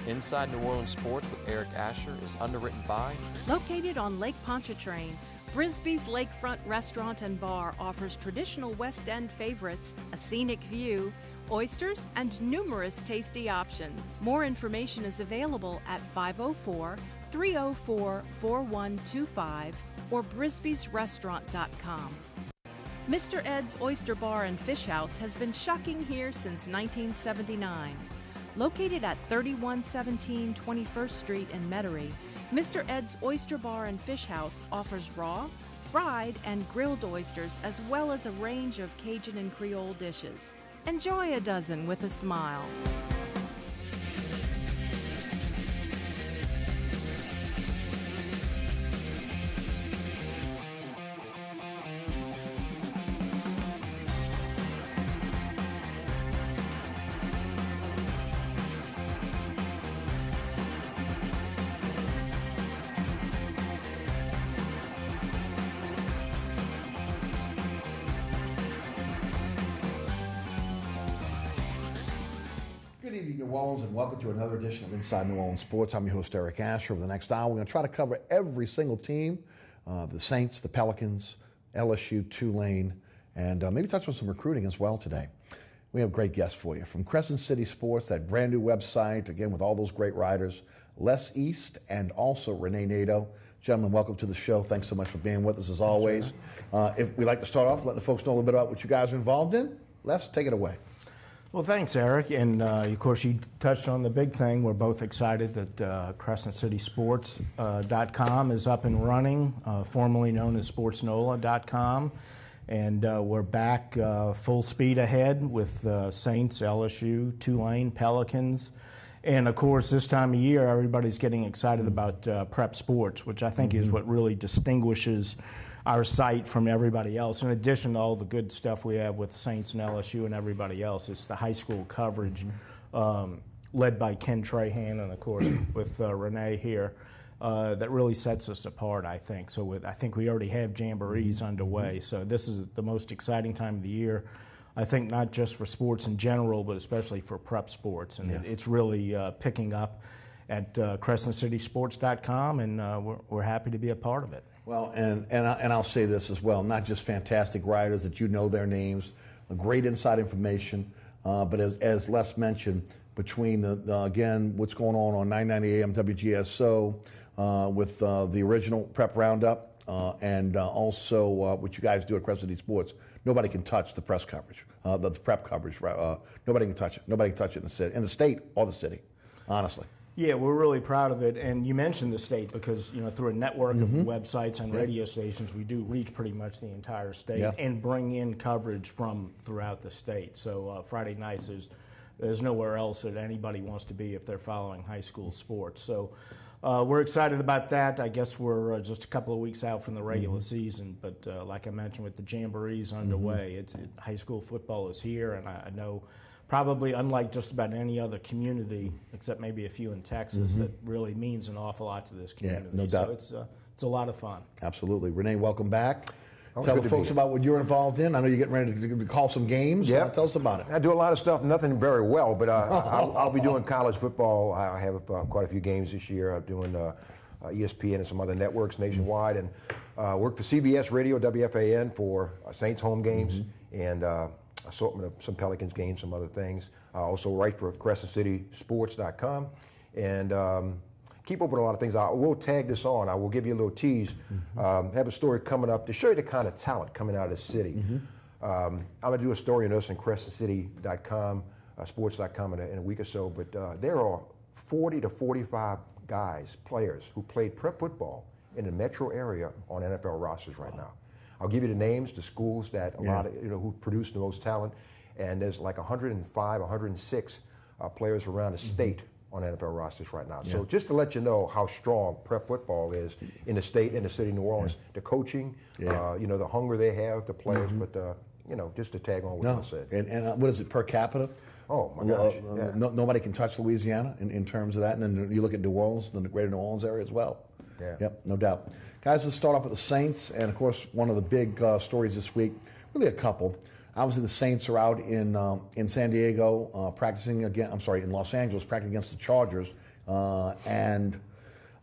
Inside New Orleans Sports with Eric Asher is underwritten by... Located on Lake Pontchartrain, Brisbee's Lakefront Restaurant and Bar offers traditional West End favorites, a scenic view, oysters, and numerous tasty options. More information is available at 504-304-4125 or brisbeesrestaurant.com. Mr. Ed's Oyster Bar and Fish House has been shucking here since 1979. Located at 3117 21st Street in Metairie, Mr. Ed's Oyster Bar and Fish House offers raw, fried, and grilled oysters as well as a range of Cajun and Creole dishes. Enjoy a dozen with a smile. Good evening, New Orleans, and welcome to another edition of Inside New Orleans Sports. I'm your host, Eric Asher. Over the next hour, we're going to try to cover every single team, the Saints, the Pelicans, LSU, Tulane, and maybe touch on some recruiting as well today. We have great guests for you. From Crescent City Sports, that brand new website, again, with all those great writers, Les East and also Rene Nadeau. Gentlemen, welcome to the show. Thanks so much for being with us as always. If we'd like to start off, letting the folks know a little bit about what you guys are involved in. Les, take it away. Well, thanks, Eric. And, of course, you touched on the big thing. We're both excited that CrescentCitySports.com is up and running, formerly known as SportsNola.com. And we're back full speed ahead with Saints, LSU, Tulane, Pelicans. And, of course, this time of year, everybody's getting excited about prep sports, which I think is what really distinguishes our site from everybody else. In addition to all the good stuff we have with Saints and LSU and everybody else, it's the high school coverage led by Ken Trahan and, of course, with Rene here that really sets us apart, I think. So I think we already have jamborees underway. So this is the most exciting time of the year, I think, not just for sports in general, but especially for prep sports. And it's really picking up at CrescentCitySports.com, and we're happy to be a part of it. Well, and I'll say this as well, not just fantastic writers that you know their names, great inside information, but as Les mentioned, between again, what's going on 990 AM WGSO with the original prep roundup and also what you guys do at Crescent City Sports, nobody can touch the press coverage, the prep coverage. Nobody can touch it. Nobody can touch it in the state or the city, honestly. Yeah, we're really proud of it. And you mentioned the state because, through a network of websites and radio stations, we do reach pretty much the entire state and bring in coverage from throughout the state. So Friday nights, there's nowhere else that anybody wants to be if they're following high school sports. So we're excited about that. I guess we're just a couple of weeks out from the regular season. But like I mentioned, with the jamborees underway, high school football is here, and I know probably unlike just about any other community, except maybe a few in Texas, that really means an awful lot to this community. Yeah, no doubt. So it's a lot of fun. Absolutely. Renee, welcome back. Tell the folks about what you're involved in. I know you're getting ready to call some games. Yeah. Tell us about it. I do a lot of stuff, nothing very well, but I'll be doing college football. I have quite a few games this year. I'm doing ESPN and some other networks nationwide, and work for CBS Radio, WFAN for Saints home games, and assortment of some Pelicans games, some other things. I also write for CrescentCitySports.com, and keep up with a lot of things. I will tag this on. I will give you a little tease. Have a story coming up to show you the kind of talent coming out of the city. I'm going to do a story on this in CrescentCity.com, Sports.com in a week or so, but there are 40 to 45 players who played prep football in the metro area on NFL rosters right now. I'll give you the names, the schools that a lot of, who produce the most talent, and there's like 105, 106 players around the state on NFL rosters right now. So just to let you know how strong prep football is in the state and the city of New Orleans, the coaching, the hunger they have, the players, but just to tag on what I said. And what is it per capita? Oh my gosh! Nobody can touch Louisiana in terms of that, and then you look at New Orleans, the greater New Orleans area as well. Yep, no doubt. Guys, let's start off with the Saints, and of course, one of the big stories this week, really a couple. Obviously, the Saints are out in San Diego practicing again. I'm sorry, in Los Angeles practicing against the Chargers. From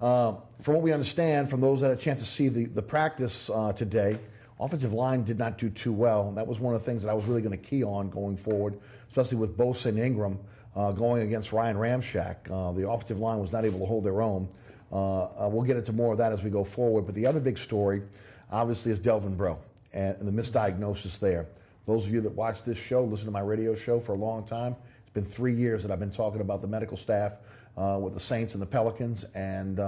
what we understand, from those that had a chance to see the practice today, offensive line did not do too well. That was one of the things that I was really going to key on going forward, especially with Bosa and Ingram going against Ryan Ramczyk. The offensive line was not able to hold their own. We'll get into more of that as we go forward. But the other big story, obviously, is Delvin Breaux and the misdiagnosis there. Those of you that watch this show, listen to my radio show for a long time, it's been 3 years that I've been talking about the medical staff with the Saints and the Pelicans. And,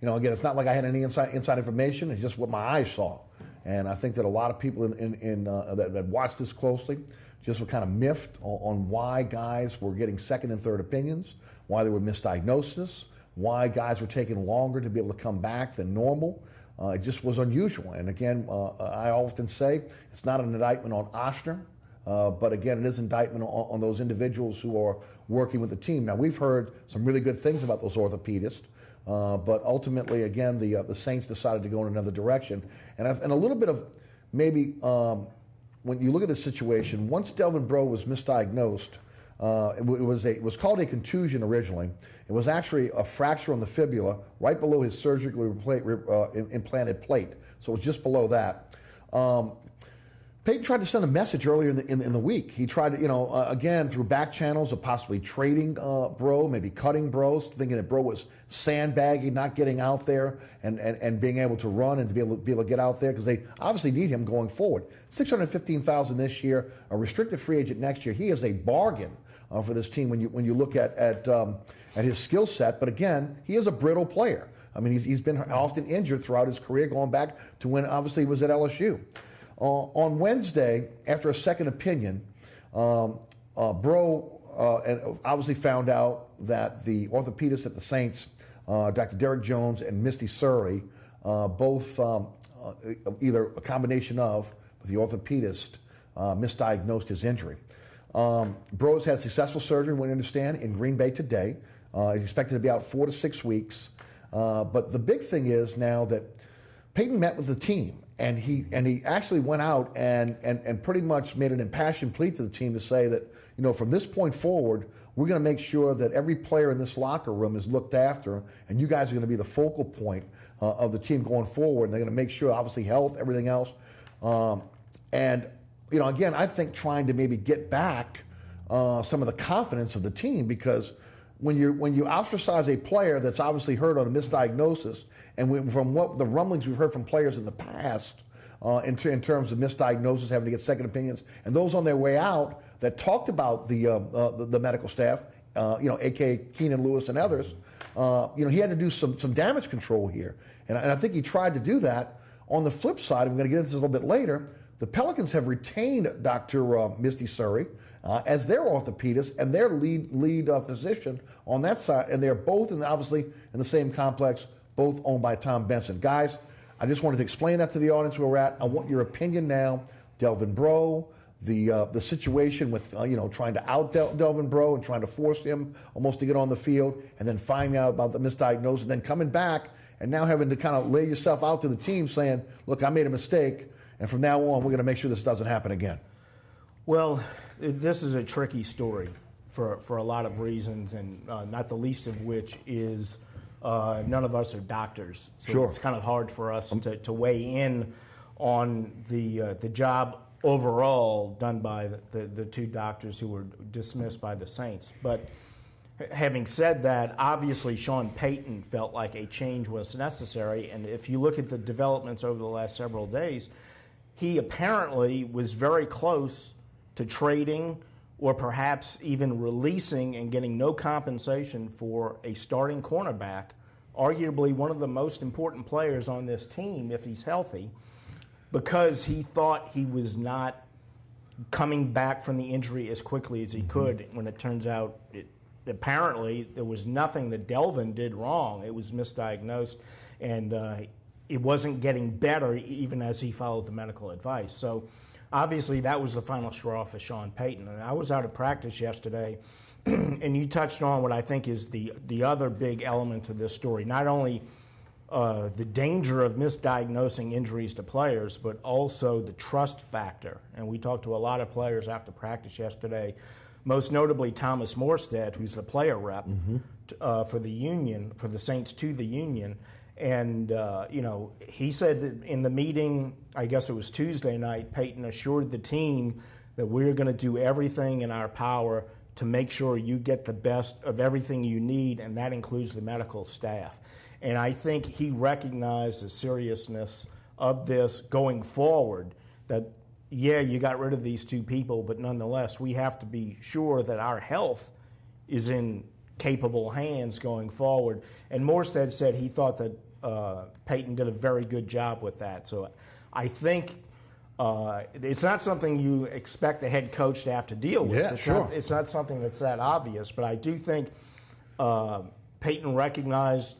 again, it's not like I had any inside information. It's just what my eyes saw. And I think that a lot of people that watched this closely just were kind of miffed on why guys were getting second and third opinions, why there were misdiagnoses, why guys were taking longer to be able to come back than normal. It just was unusual. And again, I often say it's not an indictment on Oshner, but again, it is an indictment on those individuals who are working with the team. Now, we've heard some really good things about those orthopedists, but ultimately, again, the Saints decided to go in another direction. And a little bit of maybe when you look at the situation, once Delvin Breaux was misdiagnosed, it was called a contusion originally. It was actually a fracture on the fibula right below his surgically implanted plate. So it was just below that. Peyton tried to send a message earlier in the week. He tried to, again, through back channels of possibly trading Breaux, maybe cutting Breaux, thinking that Breaux was sandbagging, not getting out there and being able to run and to be able to get out there because they obviously need him going forward. $615,000 this year, a restricted free agent next year. He is a bargain for this team when you look at his skill set. But again, he is a brittle player. I mean, he's been often injured throughout his career, going back to when obviously he was at LSU. On Wednesday, after a second opinion, Breaux obviously found out that the orthopedist at the Saints, Dr. Derek Jones and Misty Surley, both either a combination of the orthopedist misdiagnosed his injury. Breaux has had successful surgery, we understand, in Green Bay today. He's expected to be out 4 to 6 weeks. But the big thing is now that Peyton met with the team, and he actually went out and pretty much made an impassioned plea to the team to say that, from this point forward, we're going to make sure that every player in this locker room is looked after, and you guys are going to be the focal point of the team going forward. And they're going to make sure, obviously, health, everything else. Again, I think trying to maybe get back some of the confidence of the team, because when you ostracize a player that's obviously hurt on a misdiagnosis, and from what the rumblings we've heard from players in the past in terms of misdiagnosis, having to get second opinions, and those on their way out that talked about the medical staff, a.k.a. Keenan Lewis and others, he had to do some damage control here. And I think he tried to do that. On the flip side, I'm going to get into this a little bit later, the Pelicans have retained Dr. Misty Surrey as their orthopedist and their lead physician on that side, and they're both obviously in the same complex, both owned by Tom Benson. Guys, I just wanted to explain that to the audience where we're at. I want your opinion now. Delvin Breaux, the situation with trying to out Delvin Breaux and trying to force him almost to get on the field, and then finding out about the misdiagnosis, and then coming back and now having to kind of lay yourself out to the team saying, look, I made a mistake, and from now on we're going to make sure this doesn't happen again. Well, this is a tricky story for a lot of reasons, and not the least of which is none of us are doctors. So sure. It's kind of hard for us to weigh in on the job overall done by the two doctors who were dismissed by the Saints. But having said that, obviously Sean Payton felt like a change was necessary, and if you look at the developments over the last several days, he apparently was very close to trading or perhaps even releasing and getting no compensation for a starting cornerback, arguably one of the most important players on this team if he's healthy, because he thought he was not coming back from the injury as quickly as he could, when it turns out apparently there was nothing that Delvin did wrong. It was misdiagnosed, and it wasn't getting better even as he followed the medical advice. So obviously that was the final straw for Sean Payton. And I was out of practice yesterday, and you touched on what I think is the other big element to this story. Not only the danger of misdiagnosing injuries to players, but also the trust factor. And we talked to a lot of players after practice yesterday most notably Thomas Morstead, who's the player rep for the union, for the Saints to the union. And, he said that in the meeting, I guess it was Tuesday night, Peyton assured the team that we're going to do everything in our power to make sure you get the best of everything you need, and that includes the medical staff. And I think he recognized the seriousness of this going forward, that, yeah, you got rid of these two people, but nonetheless, we have to be sure that our health is in capable hands going forward. And Morstead said he thought that Peyton did a very good job with that. So I think it's not something you expect a head coach to have to deal with. Yeah, sure. It's not something that's that obvious, but I do think Peyton recognized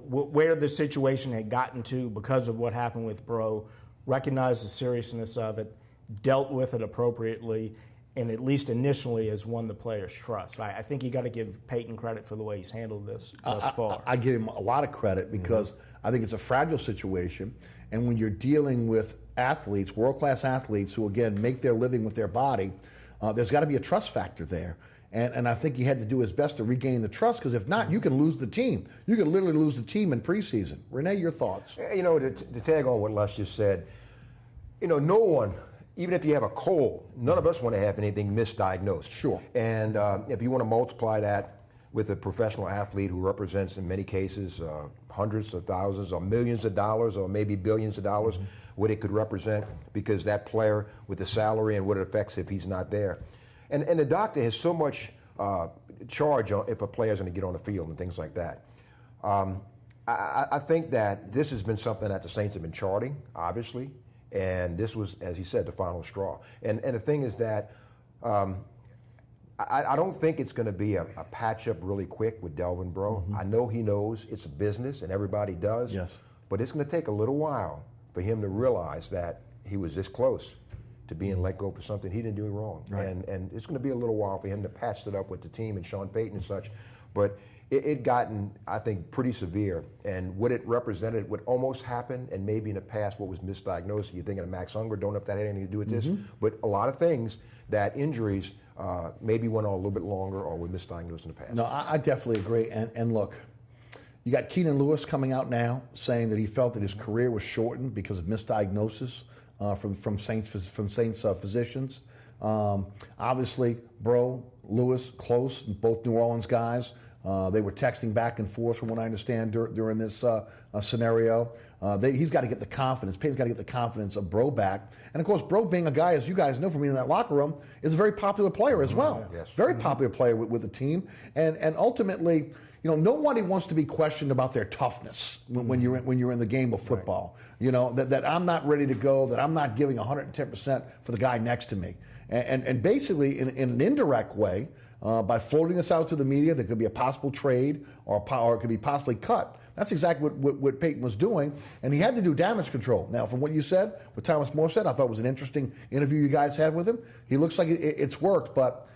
where the situation had gotten to because of what happened with Bro, recognized the seriousness of it, dealt with it appropriately, and at least initially has won the players' trust. I think you got to give Peyton credit for the way he's handled this thus far. I give him a lot of credit because I think it's a fragile situation, and when you're dealing with athletes, world-class athletes who, again, make their living with their body, there's got to be a trust factor there. And I think he had to do his best to regain the trust, because if not, you can lose the team. You can literally lose the team in preseason. Rene, your thoughts? To tag on what Les just said, no one, even if you have a cold, none of us want to have anything misdiagnosed. Sure. And if you want to multiply that with a professional athlete who represents, in many cases, hundreds of thousands or millions of dollars or maybe billions of dollars, what it could represent, because that player with the salary and what it affects if he's not there. And the doctor has so much charge if a player's going to get on the field and things like that. I think that this has been something that the Saints have been charting, obviously, and this was, as he said, the final straw. And the thing is that I don't think it's going to be a patch-up really quick with Delvin Breaux. I know he knows it's a business, and everybody does. Yes. But it's going to take a little while for him to realize that he was this close to being let go for something he didn't do wrong. Right. And it's going to be a little while for him to patch it up with the team and Sean Payton and such. But it gotten, I think, pretty severe. And what it represented, what almost happened, and maybe in the past what was misdiagnosed, you're thinking of Max Unger, don't know if that had anything to do with this, but a lot of things, that injuries maybe went on a little bit longer or were misdiagnosed in the past. No, I definitely agree. And look, you got Keenan Lewis coming out now saying that he felt that his career was shortened because of misdiagnosis from Saints physicians. Obviously, Breaux, Lewis, close, both New Orleans guys. They were texting back and forth, from what I understand, during this scenario. He's got to get the confidence. Payton's got to get the confidence of Breaux back. And, of course, Breaux, being a guy, as you guys know from being in that locker room, is a very popular player as well. Yes. Very popular player with the team. And ultimately, nobody wants to be questioned about their toughness when you're in the game of football. Right. That I'm not ready to go, that I'm not giving 110% for the guy next to me. And basically, in an indirect way, by floating this out to the media, there could be a possible trade or it could be possibly cut. That's exactly what Peyton was doing, and he had to do damage control. Now, from what you said, what Thomas Morstead, I thought was an interesting interview you guys had with him. He looks like it's worked, but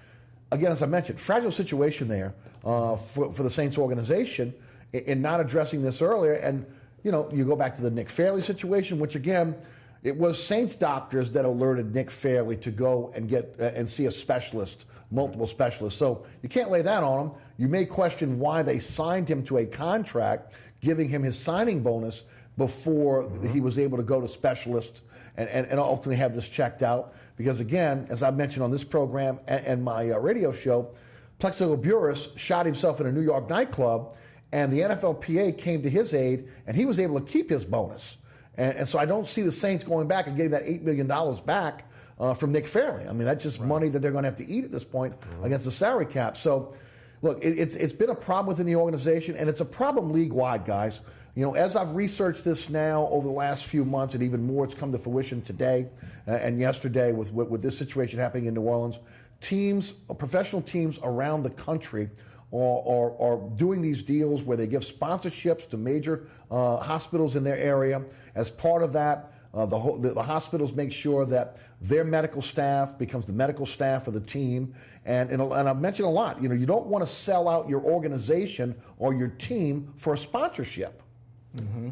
again, as I mentioned, fragile situation there for the Saints organization in not addressing this earlier. And, you go back to the Nick Fairley situation, which, again, it was Saints doctors that alerted Nick Fairley to go and get and see a specialist, multiple specialists. So you can't lay that on him. You may question why they signed him to a contract, giving him his signing bonus before he was able to go to specialist and ultimately have this checked out. Because, again, as I mentioned on this program and my radio show, Plexico Burress shot himself in a New York nightclub, and the NFLPA came to his aid, and he was able to keep his bonus. And so I don't see the Saints going back and getting that $8 million back from Nick Fairley. I mean, that's just money that they're going to have to eat at this point against the salary cap. So, look, it's been a problem within the organization, and it's a problem league-wide, guys. As I've researched this now over the last few months, and even more, it's come to fruition today and yesterday with this situation happening in New Orleans, professional teams around the country are doing these deals where they give sponsorships to major hospitals in their area. As part of that, the hospitals make sure that their medical staff becomes the medical staff of the team. And I've mentioned a lot, you don't want to sell out your organization or your team for a sponsorship. Mm-hmm.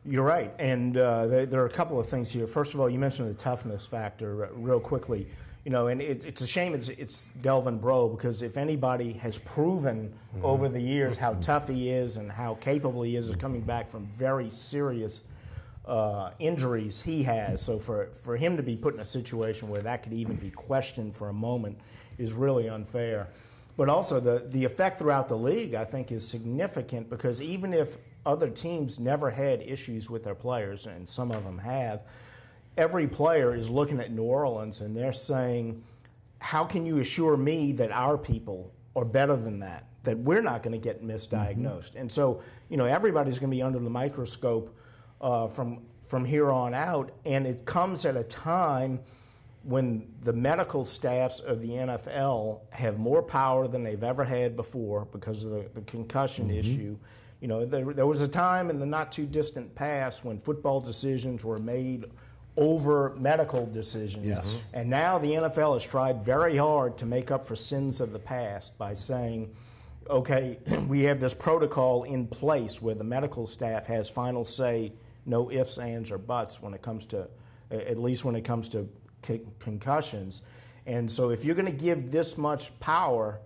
You're right. And there are a couple of things here. First of all, you mentioned the toughness factor real quickly. And it's a shame it's Delvin Breaux, because if anybody has proven over the years how tough he is and how capable he is of coming back from very serious injuries, he has. So for him to be put in a situation where that could even be questioned for a moment is really unfair. But also the effect throughout the league, I think, is significant, because even if other teams never had issues with their players, and some of them have, every player is looking at New Orleans and they're saying, how can you assure me that our people are better than that we're not going to get misdiagnosed? And so, everybody's going to be under the microscope from here on out, and it comes at a time when the medical staffs of the NFL have more power than they've ever had before because of the concussion issue. There was a time in the not too distant past when football decisions were made over medical decisions. Yes. And now the NFL has tried very hard to make up for sins of the past by saying, okay, we have this protocol in place where the medical staff has final say, no ifs, ands, or buts when it comes to, at least when it comes to concussions. And so if you're going to give this much power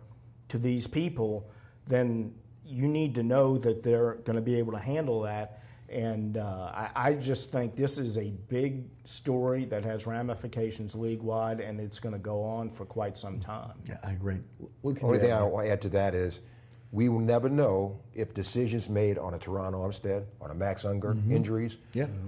to these people, then you need to know that they're going to be able to handle that. And I just think this is a big story that has ramifications league-wide, and it's going to go on for quite some time. Yeah, I agree. The only thing I want to add to that is we will never know if decisions made on a Teron Armstead, on a Max Unger injuries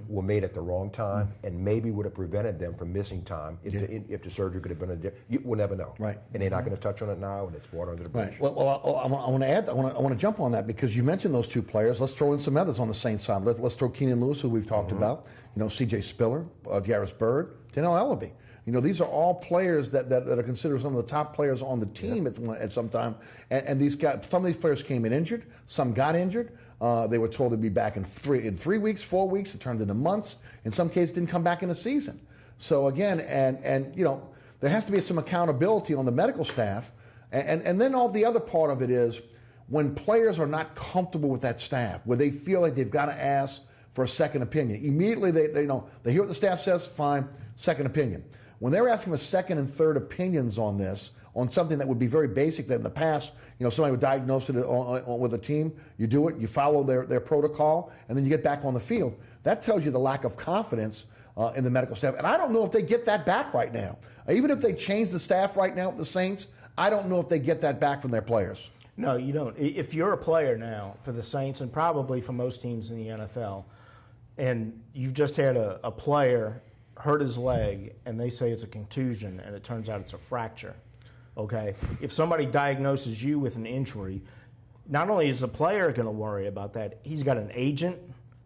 were made at the wrong time and maybe would have prevented them from missing time if the surgery could have been we'll never know. Right. And they're not going to touch on it now, and it's water under the bridge. Right. Well, I want to add. I want to jump on that because you mentioned those two players. Let's throw in some others on the Saints side. Let's throw Keenan Lewis, who we've talked about. C.J. Spiller, Darius Byrd, Daniel Ellaby. These are all players that are considered some of the top players on the team at some time. And these guys, some of these players came in injured. Some got injured. They were told to be back in 3 weeks, 4 weeks. It turned into months. In some cases, didn't come back in a season. So again, and there has to be some accountability on the medical staff. And then all the other part of it is when players are not comfortable with that staff, where they feel like they've got to ask for a second opinion. Immediately they hear what the staff says, fine, second opinion. When they're asking for second and third opinions on this, on something that would be very basic, that in the past, somebody would diagnose it with a team, you do it, you follow their protocol, and then you get back on the field. That tells you the lack of confidence in the medical staff. And I don't know if they get that back right now. Even if they change the staff right now with the Saints, I don't know if they get that back from their players. No, you don't. If you're a player now for the Saints, and probably for most teams in the NFL, and you've just had a player hurt his leg, and they say it's a contusion, and it turns out it's a fracture, okay? If somebody diagnoses you with an injury, not only is the player going to worry about that, he's got an agent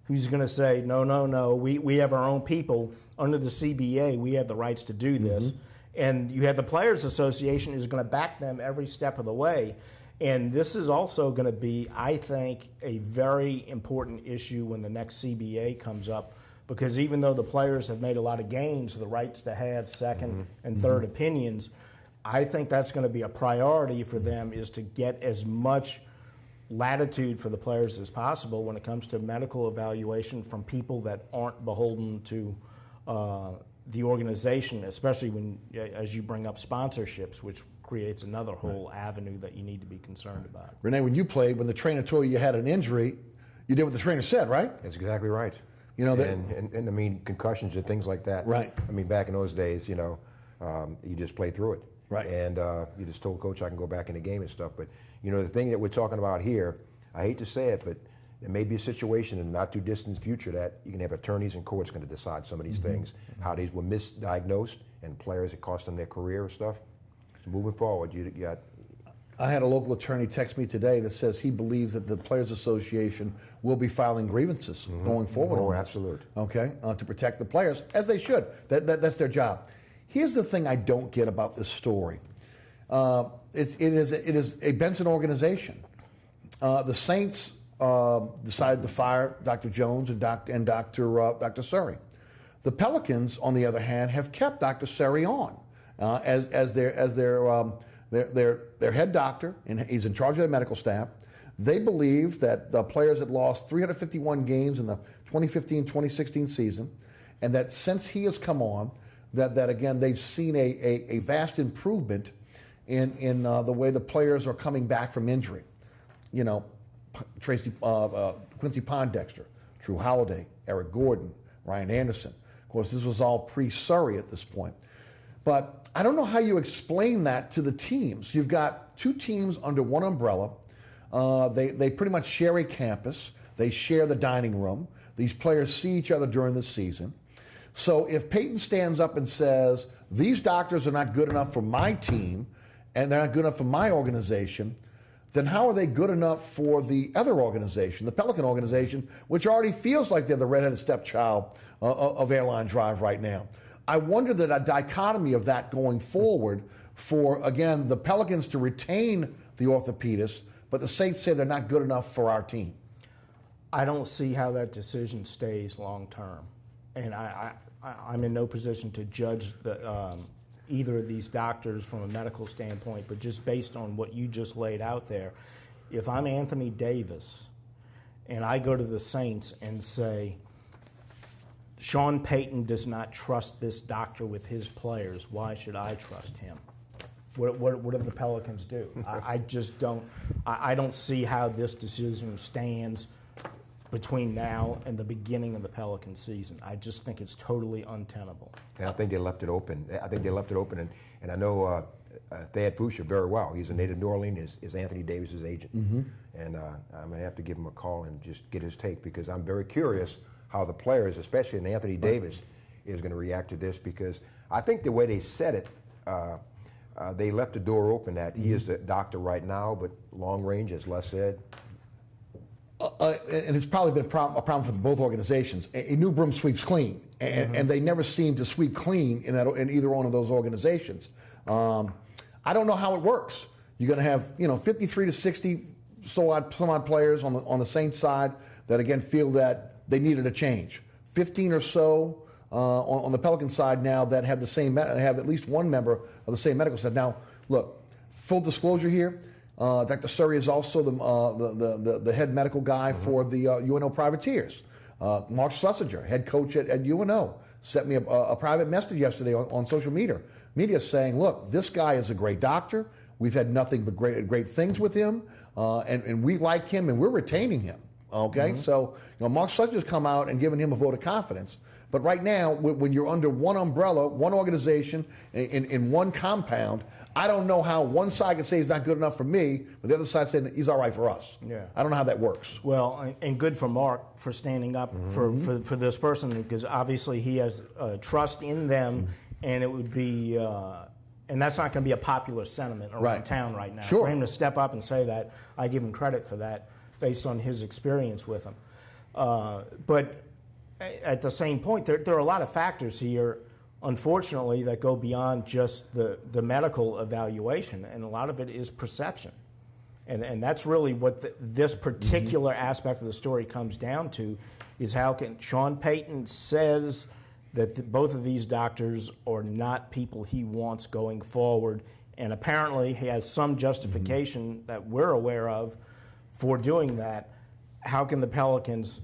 who's going to say, no, we have our own people. Under the CBA, we have the rights to do this. And you have the Players Association who's going to back them every step of the way. And this is also going to be, I think, a very important issue when the next CBA comes up, because even though the players have made a lot of gains, the rights to have second and third opinions, I think that's going to be a priority for them, is to get as much latitude for the players as possible when it comes to medical evaluation from people that aren't beholden to the organization, especially when, as you bring up, sponsorships, which creates another whole avenue that you need to be concerned about. Rene, when you played, when the trainer told you had an injury, you did what the trainer said, right? That's exactly right. And I mean, concussions and things like that. Right. I mean, back in those days, you just play through it. Right. And you just told coach I can go back in the game and stuff. But, the thing that we're talking about here, I hate to say it, but there may be a situation in the not too distant future that you can have attorneys and courts going to decide some of these things, how these were misdiagnosed, and players, it cost them their career and stuff. So moving forward, you got... I had a local attorney text me today that says he believes that the Players Association will be filing grievances going forward. Oh, absolutely. Okay, to protect the players, as they should. That's their job. Here's the thing I don't get about this story. It is a Benson organization. The Saints decided to fire Dr. Jones and Dr. Surrey. The Pelicans, on the other hand, have kept Dr. Surrey on as their head doctor, and he's in charge of their medical staff. They believe that the players had lost 351 games in the 2015-2016 season, and that since he has come on, that again, they've seen a vast improvement in the way the players are coming back from injury. You know, Quincy Pondexter, Drew Holiday, Eric Gordon, Ryan Anderson. Of course, this was all pre-Surrey at this point. But I don't know how you explain that to the teams. You've got two teams under one umbrella. They pretty much share a campus. They share the dining room. These players see each other during the season. So if Peyton stands up and says, these doctors are not good enough for my team and they're not good enough for my organization, then how are they good enough for the other organization, the Pelican organization, which already feels like they're the redheaded stepchild of Airline Drive right now? I wonder that a dichotomy of that going forward for, again, the Pelicans to retain the orthopedist, but the Saints say they're not good enough for our team. I don't see how that decision stays long term. And I'm in no position to judge either of these doctors from a medical standpoint, but just based on what you just laid out there, if I'm Anthony Davis and I go to the Saints and say, Sean Payton does not trust this doctor with his players, why should I trust him? What do the Pelicans do? I just don't. I don't see how this decision stands between now and the beginning of the Pelican season. I just think it's totally untenable. And I think they left it open. And I know Thad Fuchsia very well. He's a native New Orleans, is Anthony Davis's agent. Mm-hmm. And I'm going to have to give him a call and just get his take, because I'm very curious how the players, especially Anthony Davis, is going to react to this, because I think the way they said it, they left the door open that he is the doctor right now, but long range, as Les said. And it's probably been a problem for both organizations. A new broom sweeps clean, and they never seem to sweep clean in either one of those organizations. I don't know how it works. You're going to have 53 to 60 some odd players on the Saints side that again feel that they needed a change. 15 or so on the Pelican side now that have have at least one member of the same medical staff. Now, look, full disclosure here. Dr. Surrey is also the head medical guy for the UNO Privateers. Mark Sussinger, head coach at UNO, sent me a private message yesterday on social media saying, look, this guy is a great doctor. We've had nothing but great things with him, and we like him, and we're retaining him. Okay, so Mark Sussinger's come out and given him a vote of confidence. But right now, when you're under one umbrella, one organization, in one compound, I don't know how one side can say he's not good enough for me, but the other side saying he's all right for us. Yeah. I don't know how that works. Well, and good for Mark for standing up for this person, because obviously he has trust in them, and it would be, and that's not going to be a popular sentiment around town right now. Sure. For him to step up and say that, I give him credit for that based on his experience with him. But at the same point, there are a lot of factors here, unfortunately, that go beyond just the medical evaluation, and a lot of it is perception. And that's really what this particular aspect of the story comes down to, is how can Sean Payton says that both of these doctors are not people he wants going forward, and apparently he has some justification that we're aware of for doing that. How can the Pelicans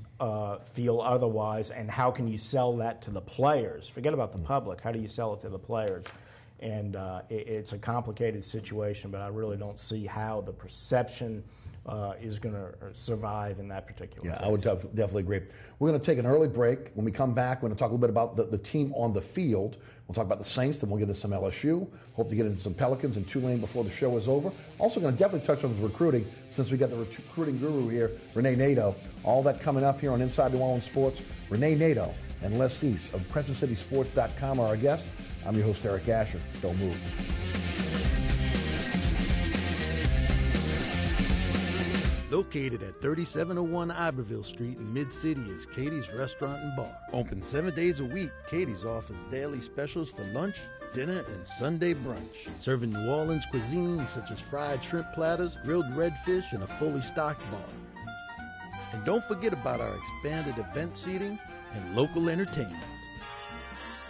feel otherwise, and how can you sell that to the players? Forget about the public. How do you sell it to the players? And it's a complicated situation, but I really don't see how the perception is going to survive in that particular case. I would definitely agree. We're going to take an early break. When we come back, we're going to talk a little bit about the team on the field. We'll talk about the Saints, then we'll get into some LSU. Hope to get into some Pelicans and Tulane before the show is over. Also going to definitely touch on the recruiting, since we got the recruiting guru here, Rene Nadeau. All that coming up here on Inside New Orleans Sports. Rene Nadeau and Les East of CrescentCitySports.com are our guests. I'm your host, Eric Asher. Don't move. Located at 3701 Iberville Street in Mid-City is Katie's Restaurant and Bar. Open 7 days a week, Katie's offers daily specials for lunch, dinner, and Sunday brunch. Serving New Orleans cuisine such as fried shrimp platters, grilled redfish, and a fully stocked bar. And don't forget about our expanded event seating and local entertainment.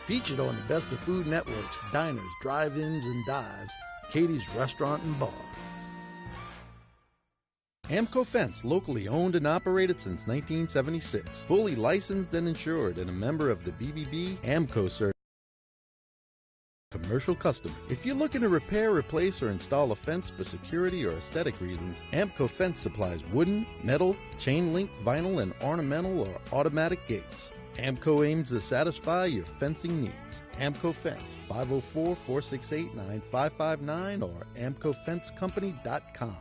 Featured on the Best of Food Network's diners, drive-ins, and dives, Katie's Restaurant and Bar. Amco Fence, locally owned and operated since 1976. Fully licensed and insured, and a member of the BBB Amco Service. commercial customer. If you're looking to repair, replace, or install a fence for security or aesthetic reasons, Amco Fence supplies wooden, metal, chain link, vinyl, and ornamental or automatic gates. Amco aims to satisfy your fencing needs. Amco Fence, 504-468-9559 or amcofencecompany.com.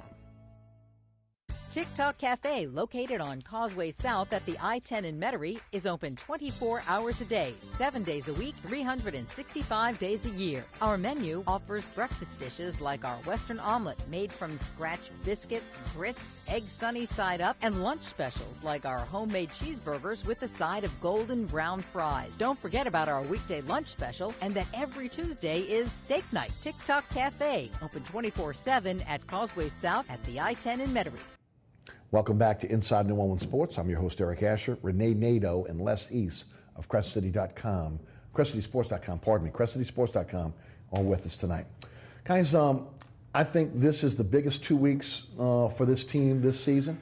TikTok Cafe, located on Causeway South at the I-10 in Metairie, is open 24 hours a day, 7 days a week, 365 days a year. Our menu offers breakfast dishes like our Western omelet made from scratch biscuits, grits, egg sunny side up, and lunch specials like our homemade cheeseburgers with a side of golden brown fries. Don't forget about our weekday lunch special, and that every Tuesday is steak night. TikTok Cafe, open 24/7 at Causeway South at the I-10 in Metairie. Welcome back to Inside New Orleans Sports. I'm your host, Eric Asher. Rene, Nadeau, and Les East of CrestCity.com, CrestCitySports.com, pardon me, CrestCitySports.com, all with us tonight. Guys, I think this is the biggest 2 weeks for this team this season.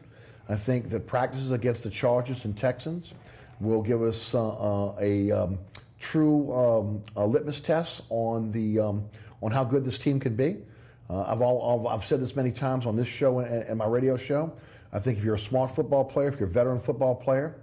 I think the practices against the Chargers and Texans will give us a true litmus test on how good this team can be. I've said this many times on this show and my radio show. I think if you're a smart football player, if you're a veteran football player,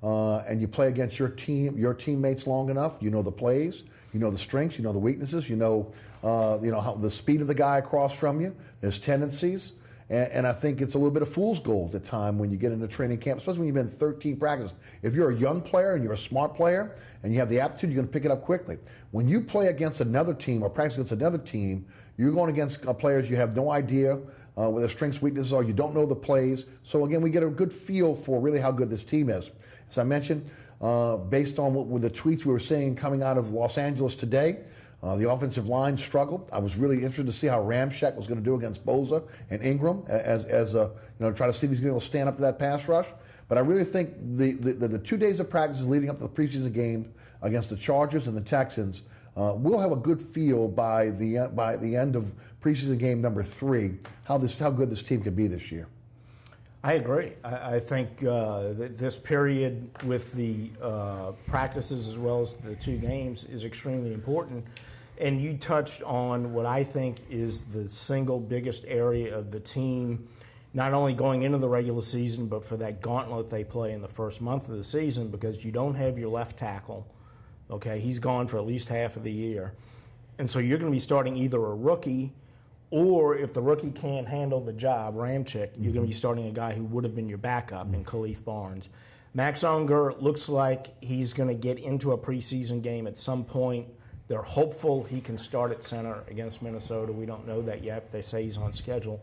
and you play against your teammates long enough, you know the plays, you know the strengths, you know the weaknesses, you know how the speed of the guy across from you, his tendencies, and I think it's a little bit of fool's gold at time when you get into training camp, especially when you've been 13 practices. If you're a young player and you're a smart player and you have the aptitude, you're going to pick it up quickly. When you play against another team or practice against another team, you're going against players you have no idea what their strengths, weaknesses are. You don't know the plays. So, again, we get a good feel for really how good this team is. As I mentioned, based on with the tweets we were seeing coming out of Los Angeles today, the offensive line struggled. I was really interested to see how Ramczyk was going to do against Bosa and Ingram as try to see if he's going to be able to stand up to that pass rush. But I really think the 2 days of practices leading up to the preseason game against the Chargers and the Texans, we'll have a good feel by the end of preseason game number 3 how good this team could be this year. I agree. I think that this period with the practices as well as the 2 games is extremely important. And you touched on what I think is the single biggest area of the team, not only going into the regular season, but for that gauntlet they play in the first month of the season, because you don't have your left tackle. Okay, he's gone for at least half of the year. And so you're going to be starting either a rookie, or if the rookie can't handle the job, Ramczyk, you're going to be starting a guy who would have been your backup in Khalif Barnes. Max Unger looks like he's going to get into a preseason game at some point. They're hopeful he can start at center against Minnesota. We don't know that yet. They say he's on schedule.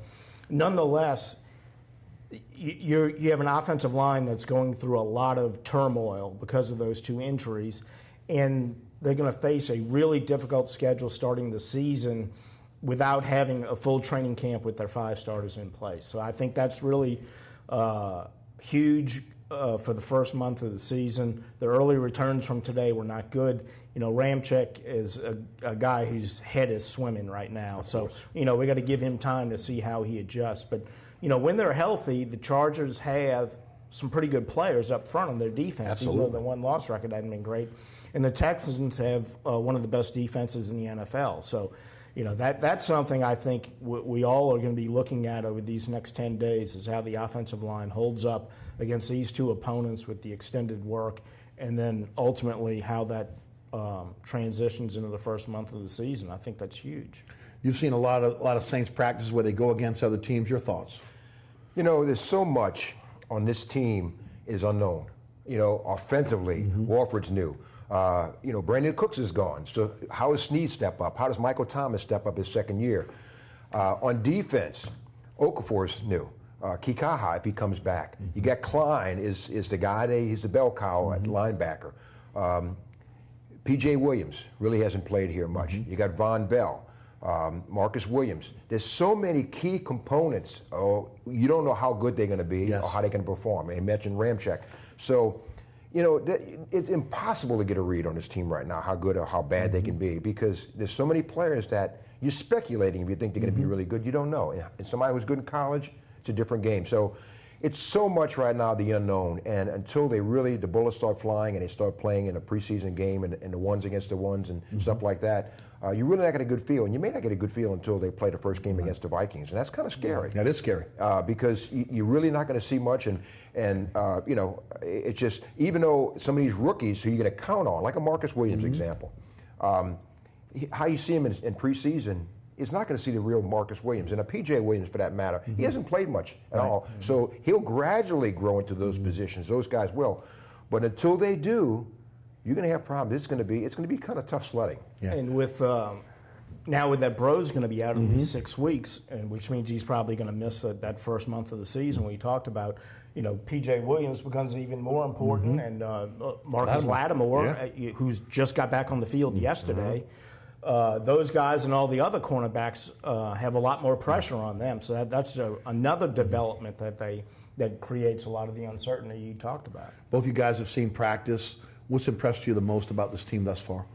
Nonetheless, you have an offensive line that's going through a lot of turmoil because of those 2 injuries, and they're going to face a really difficult schedule starting the season without having a full training camp with their 5 starters in place. So I think that's really huge for the first month of the season. The early returns from today were not good. Ramczyk is a guy whose head is swimming right now. So, we got to give him time to see how he adjusts. But, when they're healthy, the Chargers have some pretty good players up front on their defense. Absolutely. Even though the one-loss record hasn't been great. And the Texans have one of the best defenses in the NFL. So, that's something I think we all are going to be looking at over these next 10 days, is how the offensive line holds up against these 2 opponents with the extended work, and then ultimately how that transitions into the first month of the season. I think that's huge. You've seen a lot of Saints practices where they go against other teams. Your thoughts? There's so much on this team is unknown. Offensively, Warford's new. Brandon Cooks is gone. So how does Snead step up? How does Michael Thomas step up his second year? On defense, Okafor's new. Kikaha, if he comes back. You got Klein is the guy. He's the bell cow at linebacker. P.J. Williams really hasn't played here much. You got Von Bell, Marcus Williams. There's so many key components. You don't know how good they're going to be or how they're going to perform. I mentioned Ramczyk. So, it's impossible to get a read on this team right now, how good or how bad they can be, because there's so many players that you're speculating if you think they're going to be really good. You don't know. And somebody who's good in college, it's a different game. So it's so much right now, the unknown. And until the bullets start flying and they start playing in a preseason game and the ones against the ones and stuff like that, you're really not getting a good feel. And you may not get a good feel until they play the first game against the Vikings. And that's kind of scary. That is scary. Because you're really not going to see much. And it's just, even though some of these rookies who you're going to count on, like a Marcus Williams example, how you see him in preseason is not going to see the real Marcus Williams. And a P.J. Williams, for that matter, he hasn't played much at all. So he'll gradually grow into those positions. Those guys will. But until they do, you're going to have problems. It's going to be kind of tough sledding. Yeah. And with now with that Bro's going to be out in 6 weeks, and which means he's probably going to miss that first month of the season. We talked about, P.J. Williams becomes even more important, and Marcus Lattimore, who's just got back on the field yesterday. Those guys and all the other cornerbacks have a lot more pressure on them. So that's another development that creates a lot of the uncertainty you talked about. Both you guys have seen practice. What's impressed you the most about this team thus far?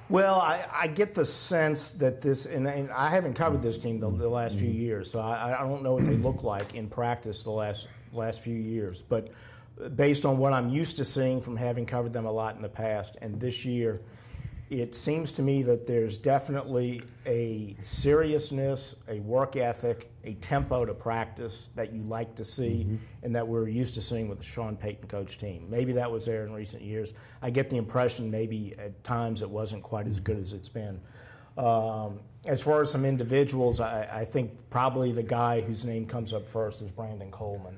Well, I get the sense that this, and I haven't covered this team the last few years, so I don't know what they look like in practice the last few years. But based on what I'm used to seeing from having covered them a lot in the past, and this year, it seems to me that there's definitely a seriousness, a work ethic, a tempo to practice that you like to see and that we're used to seeing with the Sean Payton coach team. Maybe that was there in recent years. I get the impression maybe at times it wasn't quite as good as it's been. As far as some individuals, I think probably the guy whose name comes up first is Brandon Coleman,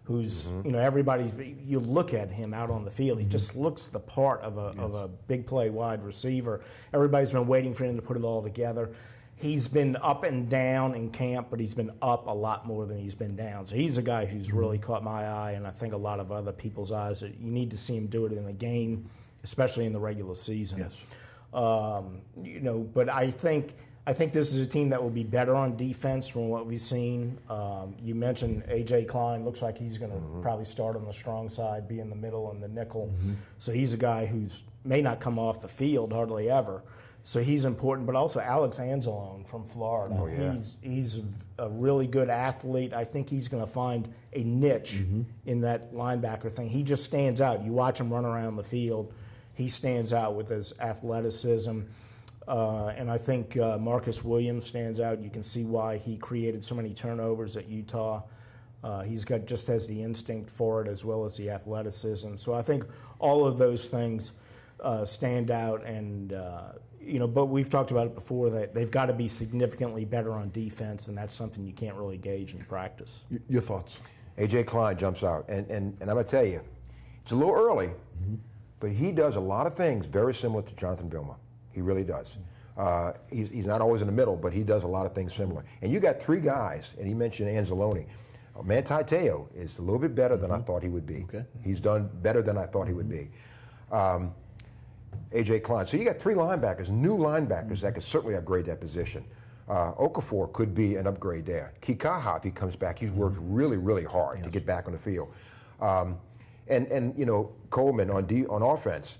who's, you look at him out on the field, he just looks the part of a big play wide receiver. Everybody's been waiting for him to put it all together. He's been up and down in camp, but he's been up a lot more than he's been down. So he's a guy who's really caught my eye, and I think a lot of other people's eyes. You need to see him do it in a game, especially in the regular season. Yes. But I think this is a team that will be better on defense from what we've seen. You mentioned A.J. Klein. Looks like he's going to probably start on the strong side, be in the middle and the nickel. So he's a guy who may not come off the field hardly ever. So he's important. But also Alex Anzalone from Florida. Oh, yeah. He's a really good athlete. I think he's going to find a niche in that linebacker thing. He just stands out. You watch him run around the field. He stands out with his athleticism. And I think Marcus Williams stands out. You can see why he created so many turnovers at Utah. He's just has the instinct for it as well as the athleticism. So I think all of those things stand out. And, but we've talked about it before, that they've got to be significantly better on defense, and that's something you can't really gauge in practice. Your thoughts? A.J. Klein jumps out. And I'm going to tell you, it's a little early, but he does a lot of things very similar to Jonathan Vilma. He really does. He's not always in the middle, but he does a lot of things similar. And you got three guys, and he mentioned Anzalone. Manti Te'o is a little bit better than I thought he would be. Okay. He's done better than I thought he would be. A.J. Klein. So you got three linebackers, new linebackers that could certainly upgrade that position. Okafor could be an upgrade there. Kikaha, if he comes back, he's worked really, really hard to get back on the field. And Coleman on offense.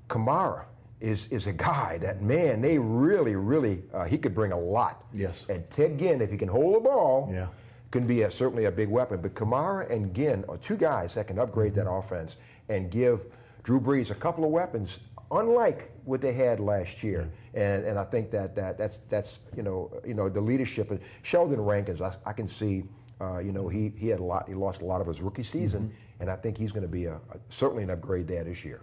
Kamara is a guy that, man, they really, he could bring a lot. Yes. And Ted Ginn, if he can hold the ball, can be certainly a big weapon. But Kamara and Ginn are two guys that can upgrade that offense and give Drew Brees a couple of weapons, unlike what they had last year. And I think that's the leadership. And Sheldon Rankins, I can see, he had a lot. He lost a lot of his rookie season, and I think he's going to be certainly an upgrade there this year.